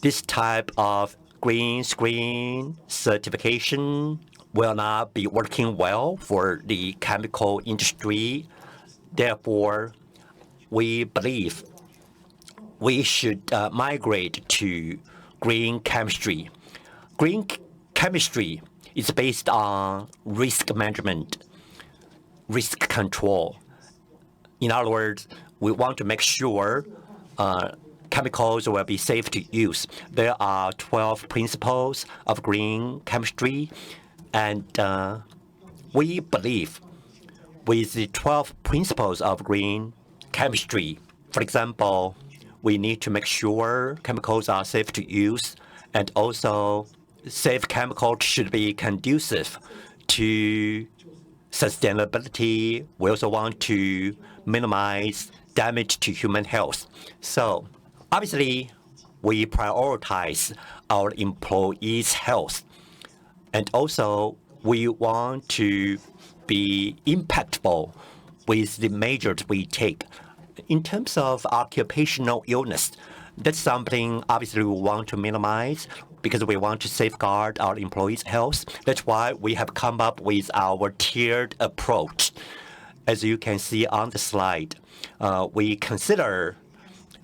Speaker 7: this type of green screen certification will not be working well for the chemical industry. Therefore, we believe we should migrate to green chemistry. Green chemistry is based on risk management, risk control. In other words, we want to make sure chemicals will be safe to use. There are 12 principles of green chemistry, and we believe with the 12 principles of green chemistry, for example, we need to make sure chemicals are safe to use, and also safe chemicals should be conducive to sustainability. We also want to minimize damage to human health. So obviously, we prioritize our employees' health. And also, we want to be impactful with the measures we take. In terms of occupational illness, that's something obviously we want to minimize because we want to safeguard our employees' health. That's why we have come up with our tiered approach. As you can see on the slide, we consider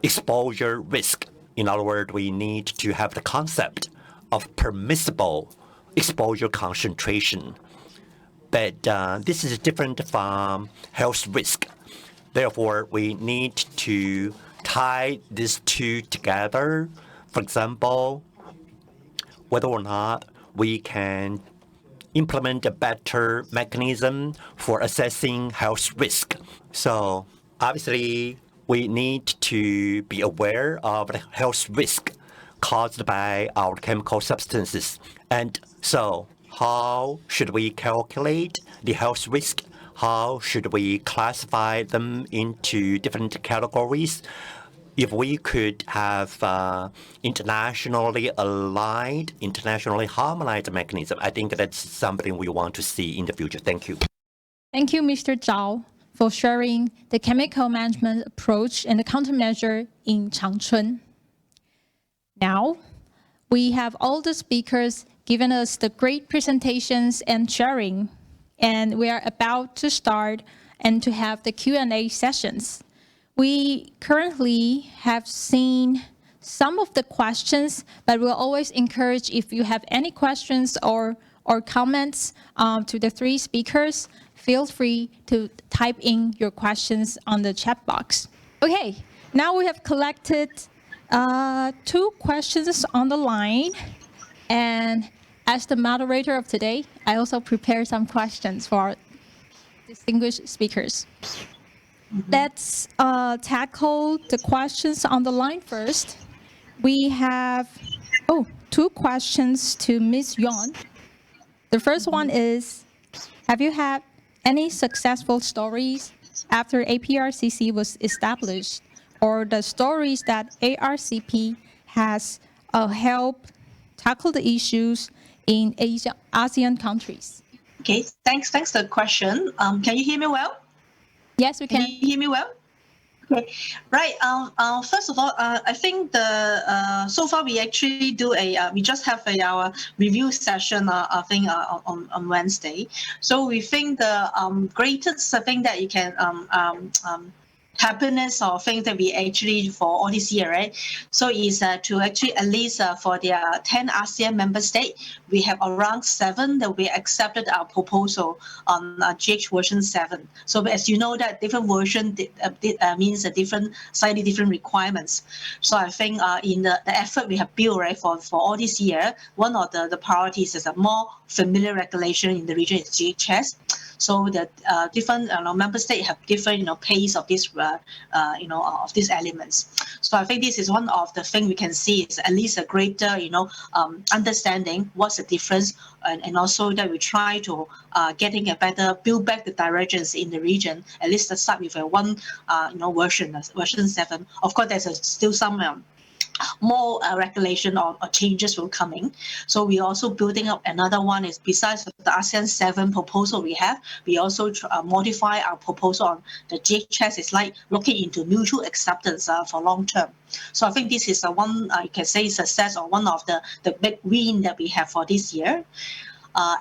Speaker 7: exposure risk. In other words, we need to have the concept of permissible exposure concentration. But this is different from health risk. Therefore, we need to tie these two together. For example, whether or not we can implement a better mechanism for assessing health risk. So obviously, we need to be aware of the health risk caused by our chemical substances. And so how should we calculate the health risk? How should we classify them into different categories? If we could have internationally aligned, internationally harmonized mechanism, I think that's something we want to see in the future. Thank you.
Speaker 4: Thank you, Mr. Chao, for sharing the chemical management approach and the countermeasure in Changchun. Now, we have all the speakers giving us the great presentations and sharing, and we are about to start and to have the Q&A sessions. We currently have seen some of the questions, but we'll always encourage if you have any questions or comments to the three speakers, feel free to type in your questions on the chat box. Okay, now we have collected 2 questions on the line, and as the moderator of today, I also prepared some questions for our distinguished speakers. Let's tackle the questions on the line first. We have 2 questions to Ms. Yeung. The first one is, have you had any successful stories after APRCC was established, or the stories that ARCP has helped tackle the issues in ASEAN countries?
Speaker 6: Okay, thanks for the question. Can you hear me well?
Speaker 4: Yes, we can.
Speaker 6: Can you hear me well? Okay, right. First of all, I think so far we actually do we just have our review session. I think on Wednesday. So we think the greatest thing that you can happiness or things that we actually for all this year, right? So is to actually at least for the 10 ASEAN member states, we have around 7 that we accepted our proposal on GH version 7. So as you know that different version means a slightly different requirements. So I think in the effort we have built, right, for all this year, one of the priorities is a more familiar regulation in the region is GHS. So the different member states have different pace of this of these elements. So I think this is one of the things we can see is at least a greater understanding what's the difference, and also that we try to getting a better build back the divergence in the region. At least to start with a one version 7. Of course, there's still some more regulation or changes will coming. So we also building up another one is besides the ASEAN 7 proposal we have, we also modify our proposal on the GHS is like looking into mutual acceptance for long term. So I think this is one you can say success or one of the big win that we have for this year.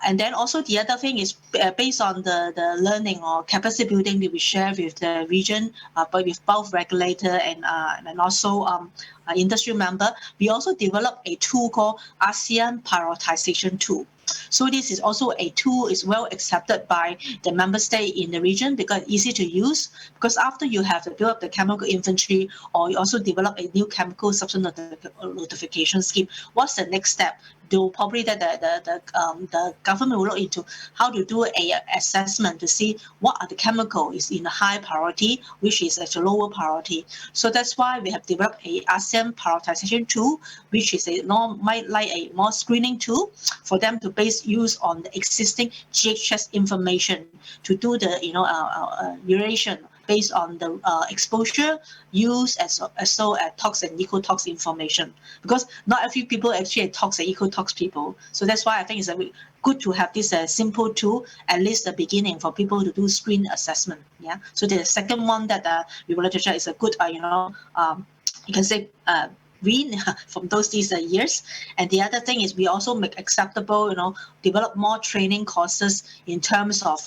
Speaker 6: And then also the other thing is based on the learning or capacity building that we share with the region, but with both regulator and also industry member, we also developed a tool called ASEAN Prioritization Tool. So this is also a tool is well accepted by the member state in the region because easy to use. Because after you have developed the chemical inventory or you also develop a new chemical substance notification scheme, what's the next step? Do probably that the government will look into how to do a assessment to see what are the chemical is in a high priority, which is at a lower priority. So that's why we have developed a ASEAN prioritization tool, which is a more screening tool for them to base use on the existing GHS information to do the duration based on the exposure, use, as so as tox and ecotox information. Because not every people actually tox and ecotox people. So that's why I think it's good to have this simple tool, at least the beginning for people to do screen assessment. Yeah. So the second one that we will literature is a good, you can say, win from these years. And the other thing is we also make acceptable, develop more training courses in terms of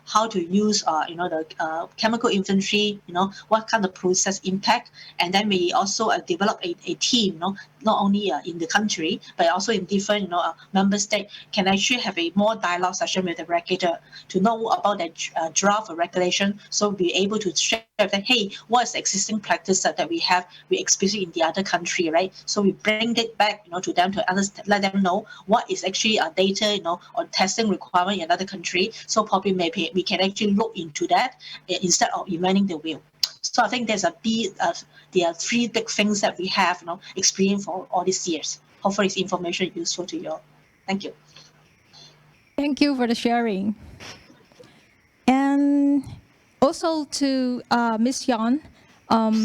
Speaker 6: how to use, the chemical inventory, what kind of process impact. And then we also develop a team, not only in the country, but also in different member states can actually have a more dialogue session with the regulator to know about the draft of regulation. So we'll be able to share that, hey, what is the existing practice that we experience in the other country, right? So we bring it back, to them to understand, let them know what is actually data, or testing requirement in another country. So probably maybe we can actually look into that instead of inventing the wheel. So I think there are 3 big things that we have, experienced for all these years. Hopefully, this information is useful to you all. Thank you.
Speaker 4: Thank you for the sharing. And also to Ms. Yeung,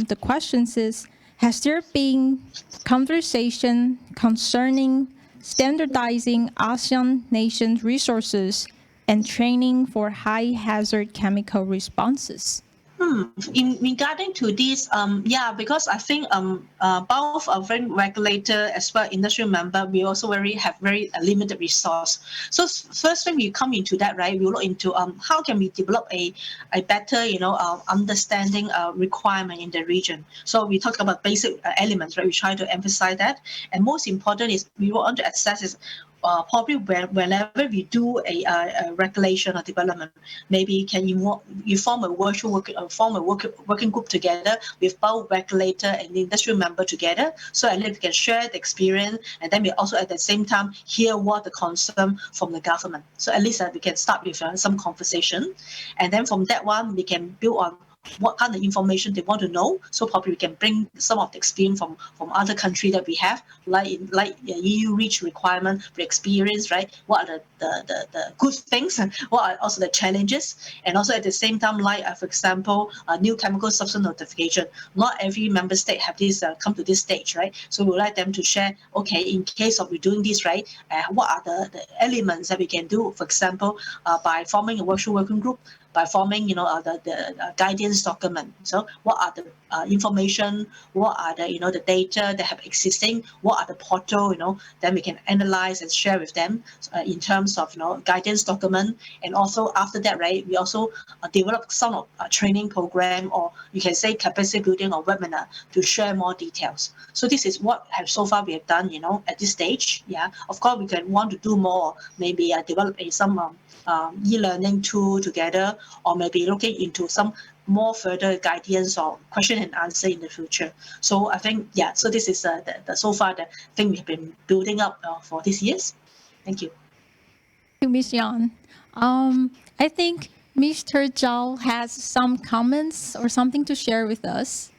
Speaker 4: the question is, has there been conversation concerning standardizing ASEAN nations' resources and training for high-hazard chemical responses?
Speaker 6: In regarding to this, because I think both a regulator as well industry member, we also have very limited resource. So first thing we come into that, right, we look into how can we develop a better, understanding requirement in the region. So we talk about basic elements, right? We try to emphasize that, and most important is we want to assess is. Probably whenever we do a regulation or development, maybe you form a working group together with both regulator and the industry member together, so at least we can share the experience, and then we also at the same time hear what the concern from the government. So at least we can start with some conversation, and then from that one we can build on what kind of information they want to know. So probably we can bring some of the experience from other countries that we have, like EU REACH requirement, the experience, right? What are the good things, and what are also the challenges, and also at the same time, like for example, new chemical substance notification. Not every member state have this come to this stage, right? So we would like them to share. Okay, in case of we doing this, right? What are the elements that we can do? For example, by forming a virtual working group, by forming, the guidance document. So what are the information, what are the, the data that have existing, what are the portal, then we can analyze and share with them in terms of, guidance document. And also after that, right, we also develop some of training program, or you can say capacity building or webinar to share more details. So this is what so far we have done, at this stage. Yeah, of course we can want to do more, maybe develop some e-learning tool together, or maybe looking into some more further guidance or question and answer in the future. So I think, yeah, so this is so far the thing we've been building up for these years. Thank you.
Speaker 4: Thank you, Ms. Yeung. I think Mr. Chao has some comments or something to share with us.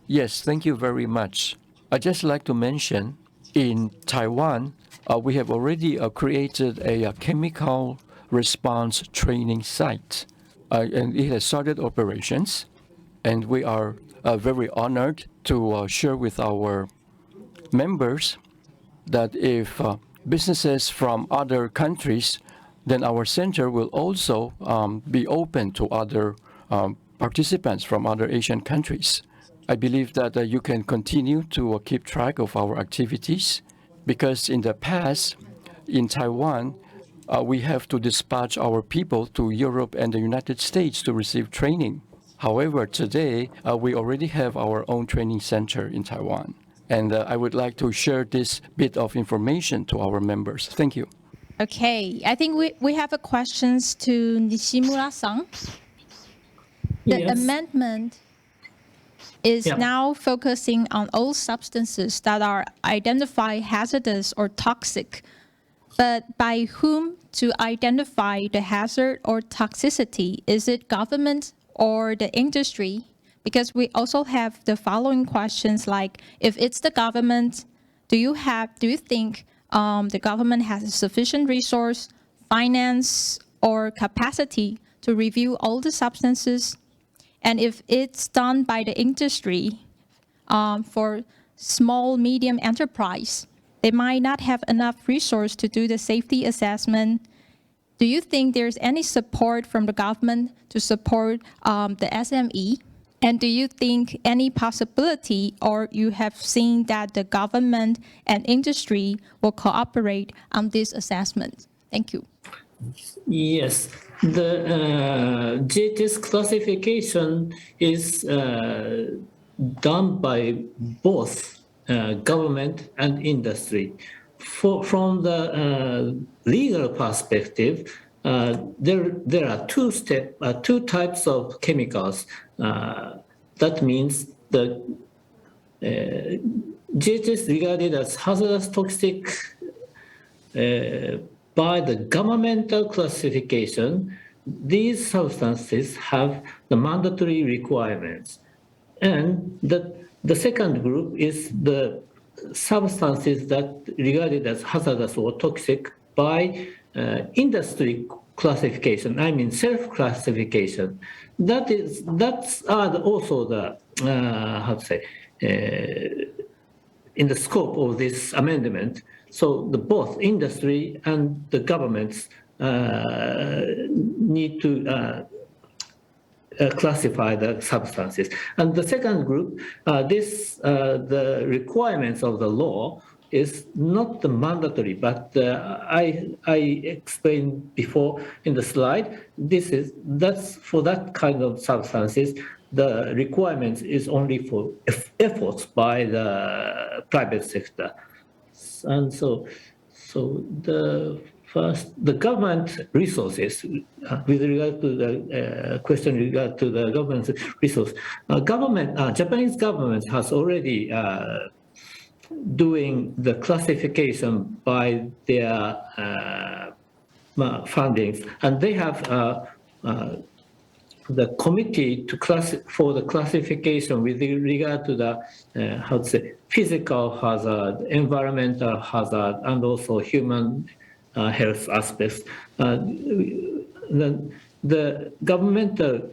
Speaker 8: Yes, thank you very much. I'd just like to mention in Taiwan, we have already created a chemical response training site, and it has started operations. And we are very honored to share with our members that if businesses from other countries, then our center will also be open to other participants from other Asian countries. I believe that you can continue to keep track of our activities, because in the past, in Taiwan, we have to dispatch our people to Europe and the United States to receive training. However, today, we already have our own training center in Taiwan. And I would like to share this bit of information to our members. Thank you.
Speaker 4: Okay, I think we have a questions to Nishimura-san. The
Speaker 5: Yes.
Speaker 4: amendment is now focusing on all substances that are identified hazardous or toxic, but by whom to identify the hazard or toxicity? Is it government or the industry? Because we also have the following questions, like if it's the government, do you think the government has sufficient resource, finance, or capacity to review all the substances? And if it's done by the industry, for small, medium enterprise, they might not have enough resource to do the safety assessment. Do you think there's any support from the government to support the SME? And do you think any possibility, or you have seen that the government and industry will cooperate on this assessment? Thank you.
Speaker 5: Yes, the GHS classification is done by both government and industry. From the legal perspective, there are two types of chemicals. That means the GHS regarded as hazardous toxic by the governmental classification. These substances have the mandatory requirements. And the second group is the substances that regarded as hazardous or toxic by industry classification, I mean self-classification. That's also the, in the scope of this amendment. So both industry and the governments need to classify the substances. And the second group, the requirements of the law is not the mandatory, but I explained before in the slide, that's for that kind of substances, the requirements is only for efforts by the private sector. And so the government resources, with regard to the question regard to the government resource, Japanese government has already doing the classification by their fundings, and they have the committee for the classification with regard to the physical hazard, environmental hazard, and also human health aspects. The governmental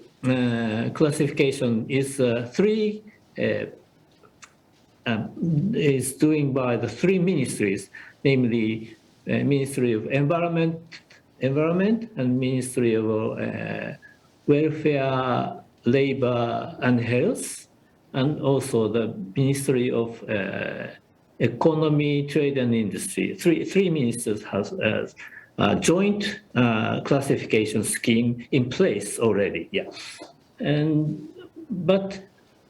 Speaker 5: classification is is doing by the three ministries, namely Ministry of Environment and Ministry of Welfare, Labor and Health, and also the Ministry of Economy, Trade and Industry. Three ministers have a joint classification scheme in place already. Yeah, but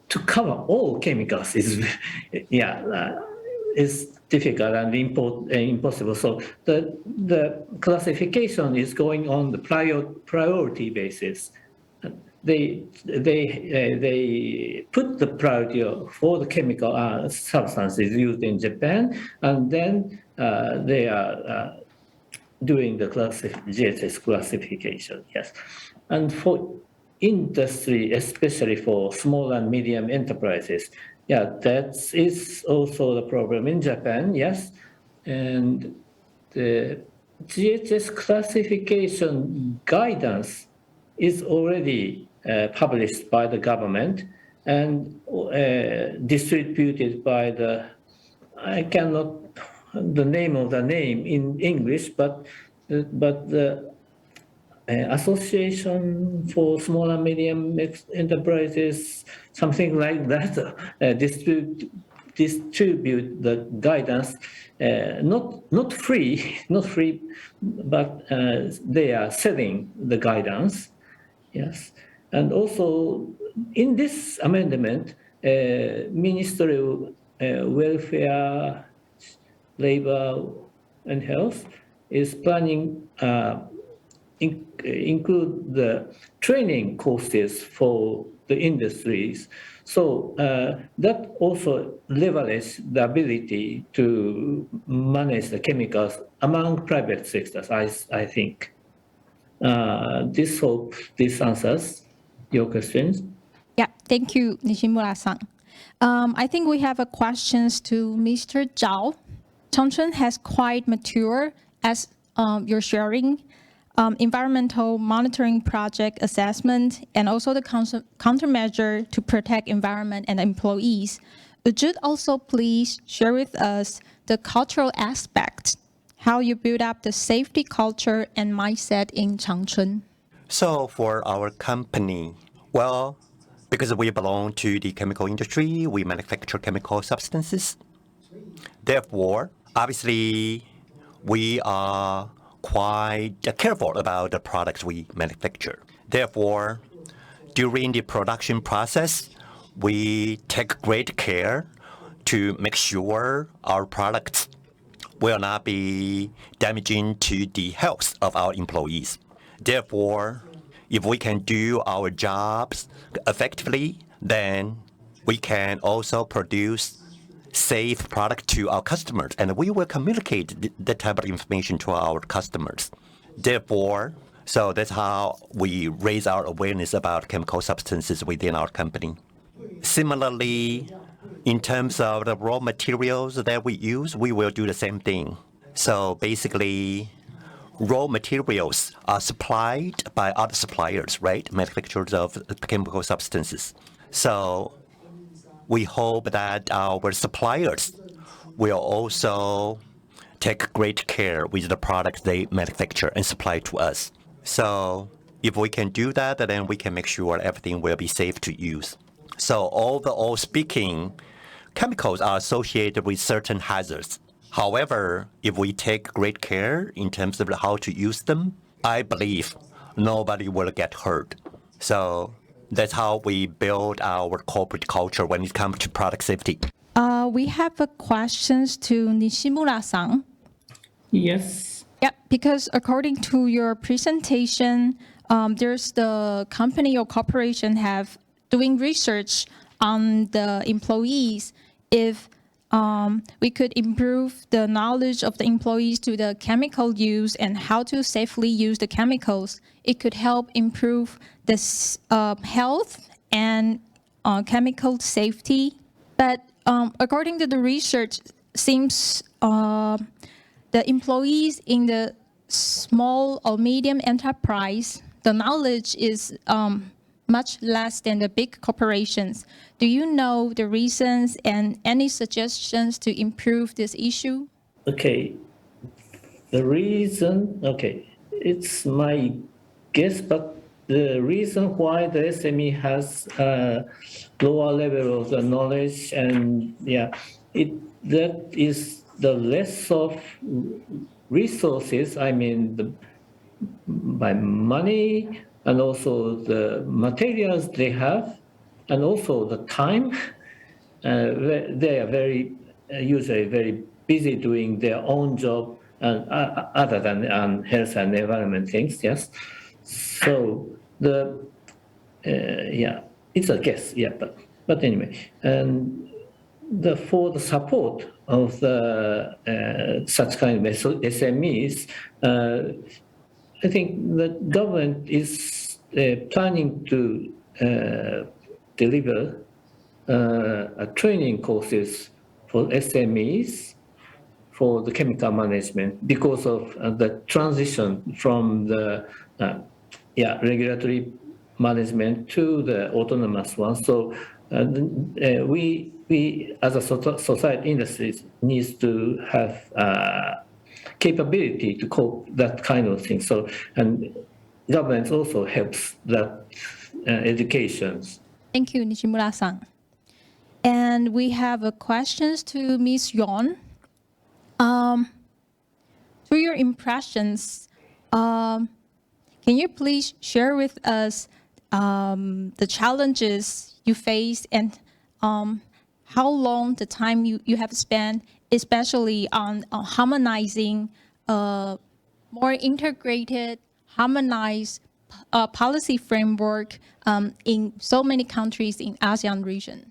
Speaker 5: to cover all chemicals is is difficult and impossible. So the classification is going on the priority basis. They put the priority for the chemical substances used in Japan, and then they are doing the GSS classification. Yes, and for industry, especially for small and medium enterprises, that is also the problem in Japan. Yes, and the GHS classification guidance is already published by the government and distributed by I cannot the name of the name in English, but the Association for Small and Medium Enterprises, something like that, distribute the guidance, not free, but they are selling the guidance. Yes, and also in this amendment, Ministry of Welfare, Labor and Health is planning include the training courses for the industries. So that also leverages the ability to manage the chemicals among private sectors, I think. This answers your questions.
Speaker 4: Yeah, thank you, Nishimura-san. I think we have a questions to Mr. Chao. Chun has quite mature as you're sharing environmental monitoring project assessment and also the countermeasure to protect environment and employees. Would you also please share with us the cultural aspect, how you build up the safety culture and mindset in Changchun?
Speaker 7: So for our company, well, because we belong to the chemical industry, we manufacture chemical substances. Therefore, obviously, we are quite careful about the products we manufacture. Therefore, during the production process, we take great care to make sure our products will not be damaging to the health of our employees. Therefore, if we can do our jobs effectively, then we can also produce safe product to our customers, and we will communicate that type of information to our customers. Therefore, so that's how we raise our awareness about chemical substances within our company. Similarly, in terms of the raw materials that we use, we will do the same thing. So basically, raw materials are supplied by other suppliers, right? Manufacturers of chemical substances. So we hope that our suppliers will also take great care with the products they manufacture and supply to us. So if we can do that, then we can make sure everything will be safe to use. So overall speaking, chemicals are associated with certain hazards. However, if we take great care in terms of how to use them, I believe nobody will get hurt. So that's how we build our corporate culture when it comes to product safety.
Speaker 4: We have a questions to Nishimura-san.
Speaker 5: Yes.
Speaker 4: Yeah, because according to your presentation, there's the company or corporation have doing research on the employees. If we could improve the knowledge of the employees to the chemical use and how to safely use the chemicals, it could help improve the health and chemical safety. But according to the research, seems the employees in the small or medium enterprise, the knowledge is much less than the big corporations. Do you know the reasons and any suggestions to improve this issue?
Speaker 5: Okay. The reason, okay, it's my guess, but the reason why the SME has a lower level of the knowledge, and that is the less of resources. I mean, by money and also the materials they have, and also the time. They are usually very busy doing their own job, and other than health and environment things. Yes, so it's a guess. Yeah, but anyway, and for the support of the such kind of SMEs, I think the government is planning to deliver training courses for SMEs for the chemical management because of the transition from the regulatory management to the autonomous one. So we as a society industries needs to have capability to cope that kind of thing. So, and government also helps that educations.
Speaker 4: Thank you, Nishimura-san. And we have questions to Ms. Yeung. Through your impressions, can you please share with us the challenges you faced and how long the time you have spent, especially on harmonizing more integrated, harmonized policy framework in so many countries in ASEAN region?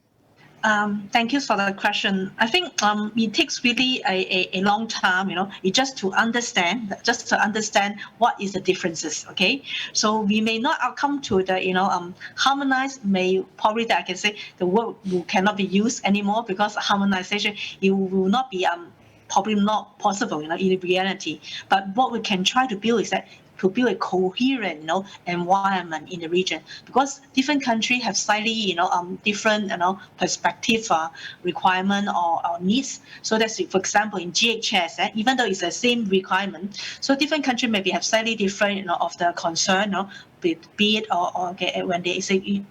Speaker 6: Thank you for the question. I think it takes really a long time, just to understand what is the differences. Okay, so we may not come to the harmonized. Probably that I can say the word cannot be used anymore because harmonization it will not be probably not possible in reality. But what we can try to build is that to build a coherent, environment in the region, because different countries have slightly, different, perspective, requirement or needs. So that's, for example, in GHS, even though it's the same requirement, so different countries maybe have slightly different, of the concern, be it or when they say, be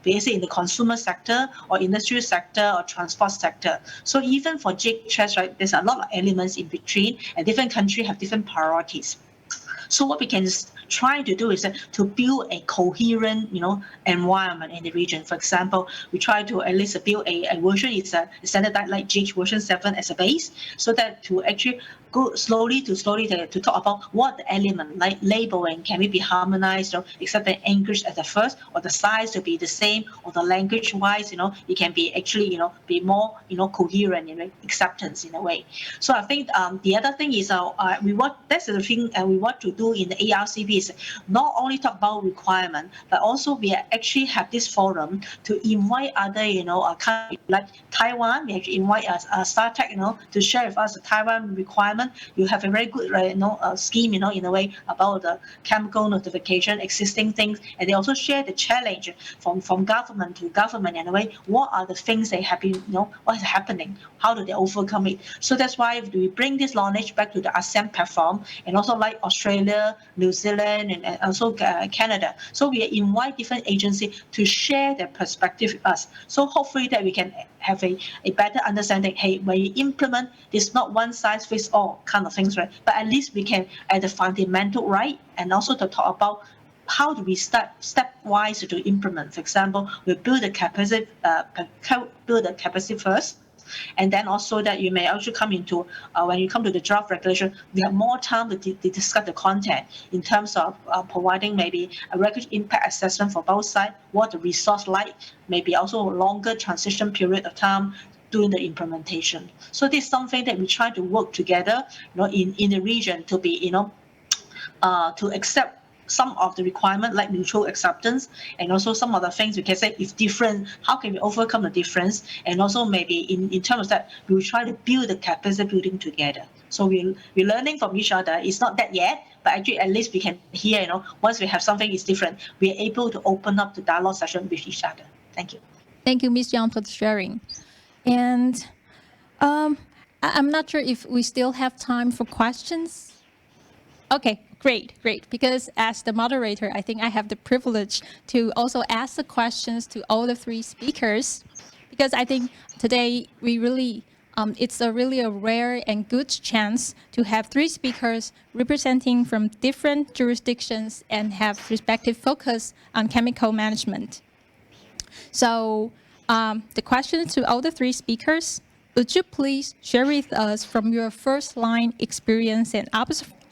Speaker 6: it in the consumer sector or industrial sector or transport sector. So even for GHS, right, there's a lot of elements in between, and different countries have different priorities. So what we can try to do is to build a coherent, environment in the region. For example, we try to at least build a version. It's a standard like GH version 7 as a base, so that to actually go slowly to talk about what the element like labeling can be harmonized, except the English at the first, or the size to be the same, or the language wise, it can be actually, be more, coherent in acceptance in a way. So I think the other thing is that's the thing we want to do in the ARCP is not only talk about requirement, but also we actually have this forum to invite other, countries like Taiwan. We actually invite StarTech, to share with us the Taiwan requirement. You have a very good, scheme, in a way about the chemical notification, existing things, and they also share the challenge from government to government in a way. What are the things they have been, what is happening? How do they overcome it? So that's why we bring this knowledge back to the ASEAN platform, and also like Australia, New Zealand, and also Canada. So we invite different agencies to share their perspective with us. So hopefully that we can have a better understanding. Hey, when you implement, it's not one size fits all kind of things, right? But at least we can at the fundamental right, and also to talk about how do we start stepwise to implement. For example, we build the capacity first. And then also that you may also come into, when you come to the draft regulation, we have more time to discuss the content in terms of providing maybe a regulatory impact assessment for both sides, what the resource like, maybe also a longer transition period of time during the implementation. So this is something that we try to work together, in the region to be, to accept some of the requirement like mutual acceptance, and also some of the things we can say if different, how can we overcome the difference? And also maybe in terms of that, we will try to build the capacity building together. So we're learning from each other. It's not that yet, but actually at least we can hear, once we have something is different, we're able to open up the dialogue session with each other. Thank you.
Speaker 4: Thank you, Ms. Yeung, for sharing. And I'm not sure if we still have time for questions. Okay, Great. Because as the moderator, I think I have the privilege to also ask the questions to all the three speakers, because I think today we really, it's really a rare and good chance to have three speakers representing from different jurisdictions and have respective focus on chemical management. So the question to all the three speakers, would you please share with us from your first line experience and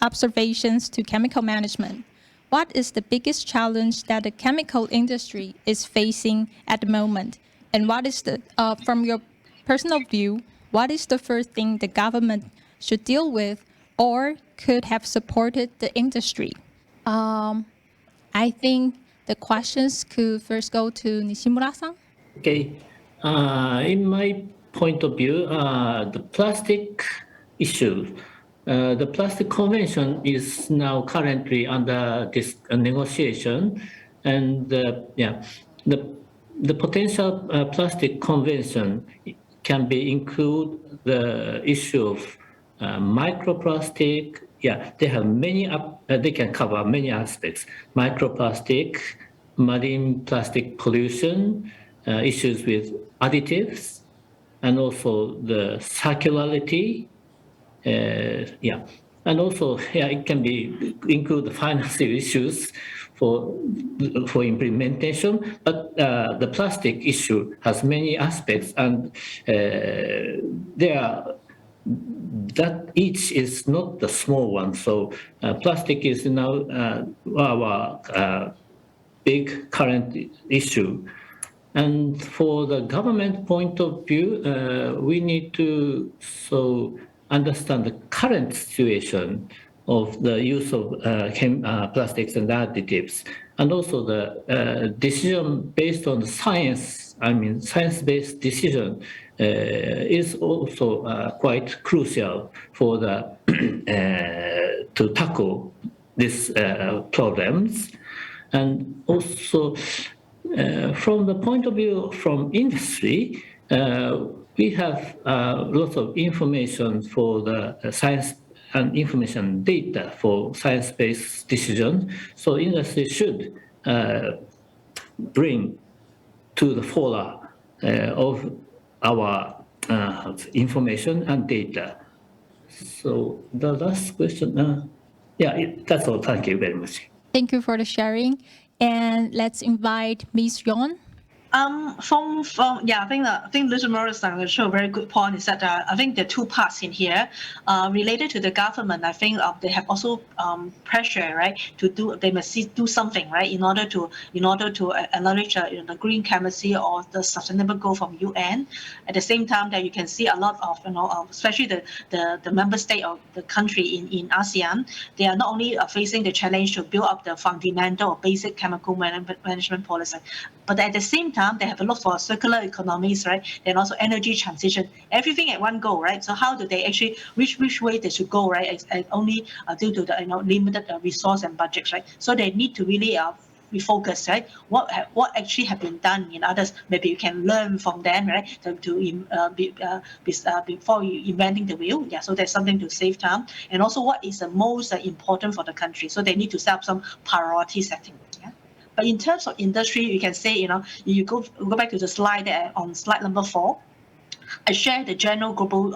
Speaker 4: observations to chemical management? What is the biggest challenge that the chemical industry is facing at the moment? And what is the, from your personal view, what is the first thing the government should deal with or could have supported the industry? I think the questions could first go to Nishimura-san.
Speaker 5: Okay. In my point of view, the plastic issue, the plastic convention is now currently under this negotiation, and the potential plastic convention can be include the issue of microplastic. Yeah, they have many. They can cover many aspects: microplastic, marine plastic pollution, issues with additives, and also the circularity. And also it can be include the financial issues for implementation. But the plastic issue has many aspects, and that each is not the small one. So plastic is now our big current issue. And for the government point of view, we need to understand the current situation of the use of plastics and additives, and also the decision based on science. I mean, science-based decision is also quite crucial for to tackle these problems, and also. From the point of view from industry, we have lots of information for the science and information data for science-based decision. So industry should bring to the fora of our information and data. So the last question, that's all. Thank you very much.
Speaker 4: Thank you for the sharing. And let's invite Ms. Yeung.
Speaker 6: I think Nishimura-san showed a very good point. Is that I think there are two parts in here related to the government. I think they have also pressure, right, to do. They must do something, right, in order to acknowledge the green chemistry or the sustainable goal from UN. At the same time, that you can see a lot of especially the member state of the country in ASEAN, they are not only facing the challenge to build up the fundamental or basic chemical management policy, but at the same time, they have a look for circular economies, right? And also energy transition, everything at one go, right? So how do they actually, which way they should go, right? Only due to the limited resource and budgets, right? So they need to really refocus, right? What actually have been done in others? Maybe you can learn from them, right? Before inventing the wheel, so there's something to save time. And also, what is the most important for the country? So they need to set up some priority setting. But in terms of industry, you can say, you go back to the slide there on slide number 4. I share the general global,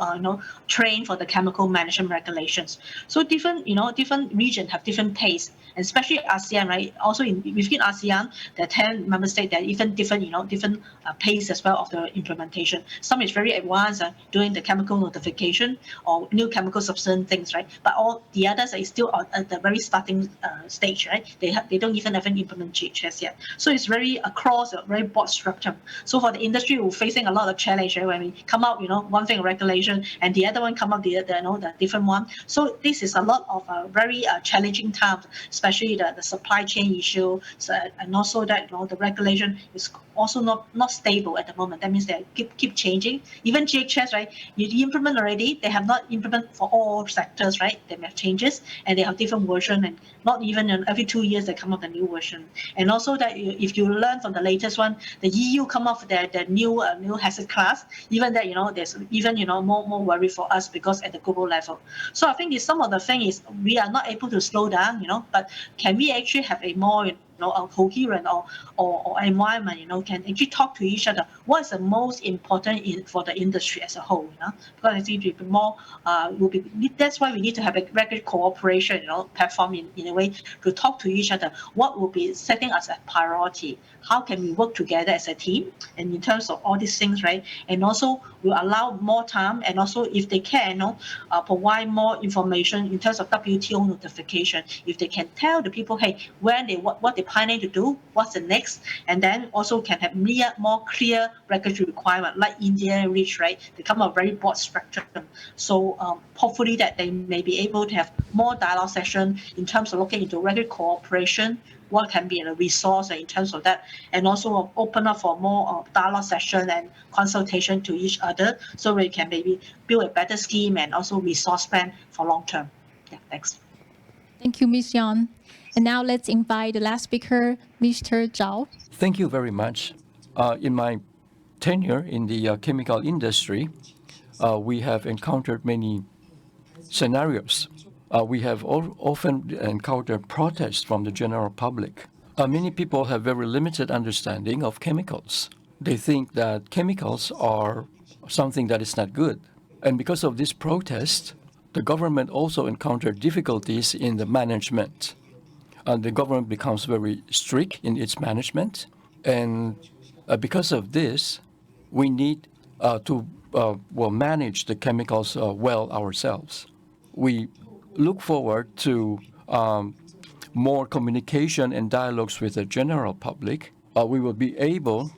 Speaker 6: trend for the chemical management regulations. So different regions have different tastes, and especially ASEAN, right? Also within ASEAN, there are 10 member states that are even different pace as well of the implementation. Some is very advanced doing the chemical notification or new chemical substance things, right? But all the others are still at the very starting stage, right? They don't even have an implement GHS yet. So it's very across a very broad structure. So for the industry, we're facing a lot of challenge, right? When we come out, one thing regulation, and the other one come up the different one. So this is a lot of very challenging times, especially the supply chain issue, and also that the regulation is also not stable at the moment. That means they keep changing. Even GHS, right? You implement already, they have not implemented for all sectors, right? They have changes and they have different version, and not even every 2 years they come up with a new version. And also that if you learn from the latest one, the EU come up with their new hazard class. Even that there's even more worry for us because at the global level. So I think some of the thing is we are not able to slow down, but can we actually have a more a coherent or environment, can actually talk to each other. What is the most important for the industry as a whole, because I think it more that's why we need to have a regulatory cooperation, platform in a way to talk to each other. What will be setting us a priority? How can we work together as a team? And in terms of all these things, right? And also will allow more time, and also if they can, provide more information in terms of WTO notification. If they can tell the people, hey, when what they planning to do, what's the next, and then also can have more clear regulatory requirement like India reach, right? They come up very broad spectrum. So hopefully that they may be able to have more dialogue session in terms of looking into regulatory cooperation, what can be a resource in terms of that, and also open up for more dialogue session and consultation to each other, so we can maybe build a better scheme and also resource plan for long term. Yeah, thanks.
Speaker 4: Thank you, Ms. Yeung. And now let's invite the last speaker, Mr. Chao.
Speaker 8: Thank you very much. In my tenure in the chemical industry, we have encountered many scenarios. We have often encountered protests from the general public. Many people have very limited understanding of chemicals. They think that chemicals are something that is not good. And because of this protest, the government also encountered difficulties in the management. The government becomes very strict in its management. And because of this, we need to manage the chemicals well ourselves. We look forward to more communication and dialogues with the general public. We will be able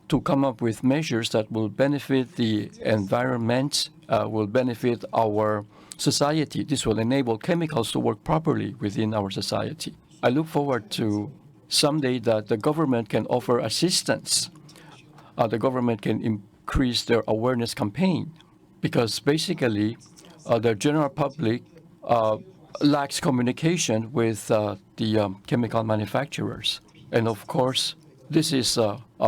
Speaker 8: to come up with measures that will benefit the environment, will benefit our society. This will enable chemicals to work properly within our society. I look forward to someday that the government can offer assistance. The government can increase their awareness campaign, because basically the general public lacks communication with the chemical manufacturers. And of course, this is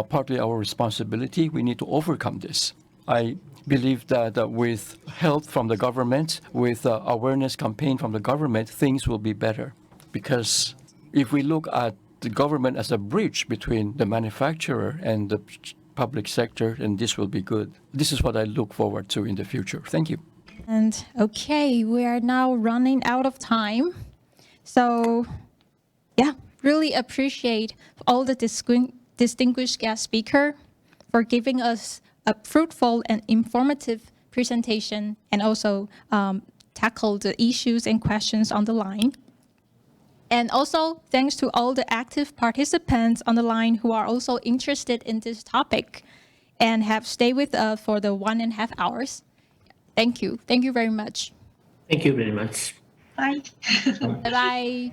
Speaker 8: partly our responsibility. We need to overcome this. I believe that with help from the government, with awareness campaign from the government, things will be better. Because if we look at the government as a bridge between the manufacturer and the public sector, then this will be good. This is what I look forward to in the future. Thank you.
Speaker 4: And okay, we are now running out of time. So yeah, really appreciate all the distinguished guest speaker for giving us a fruitful and informative presentation, and also tackle the issues and questions on the line. And also thanks to all the active participants on the line who are also interested in this topic and have stayed with us for the 1.5 hours. Thank you. Thank you very much.
Speaker 5: Thank you very much.
Speaker 6: Bye.
Speaker 4: Bye-bye.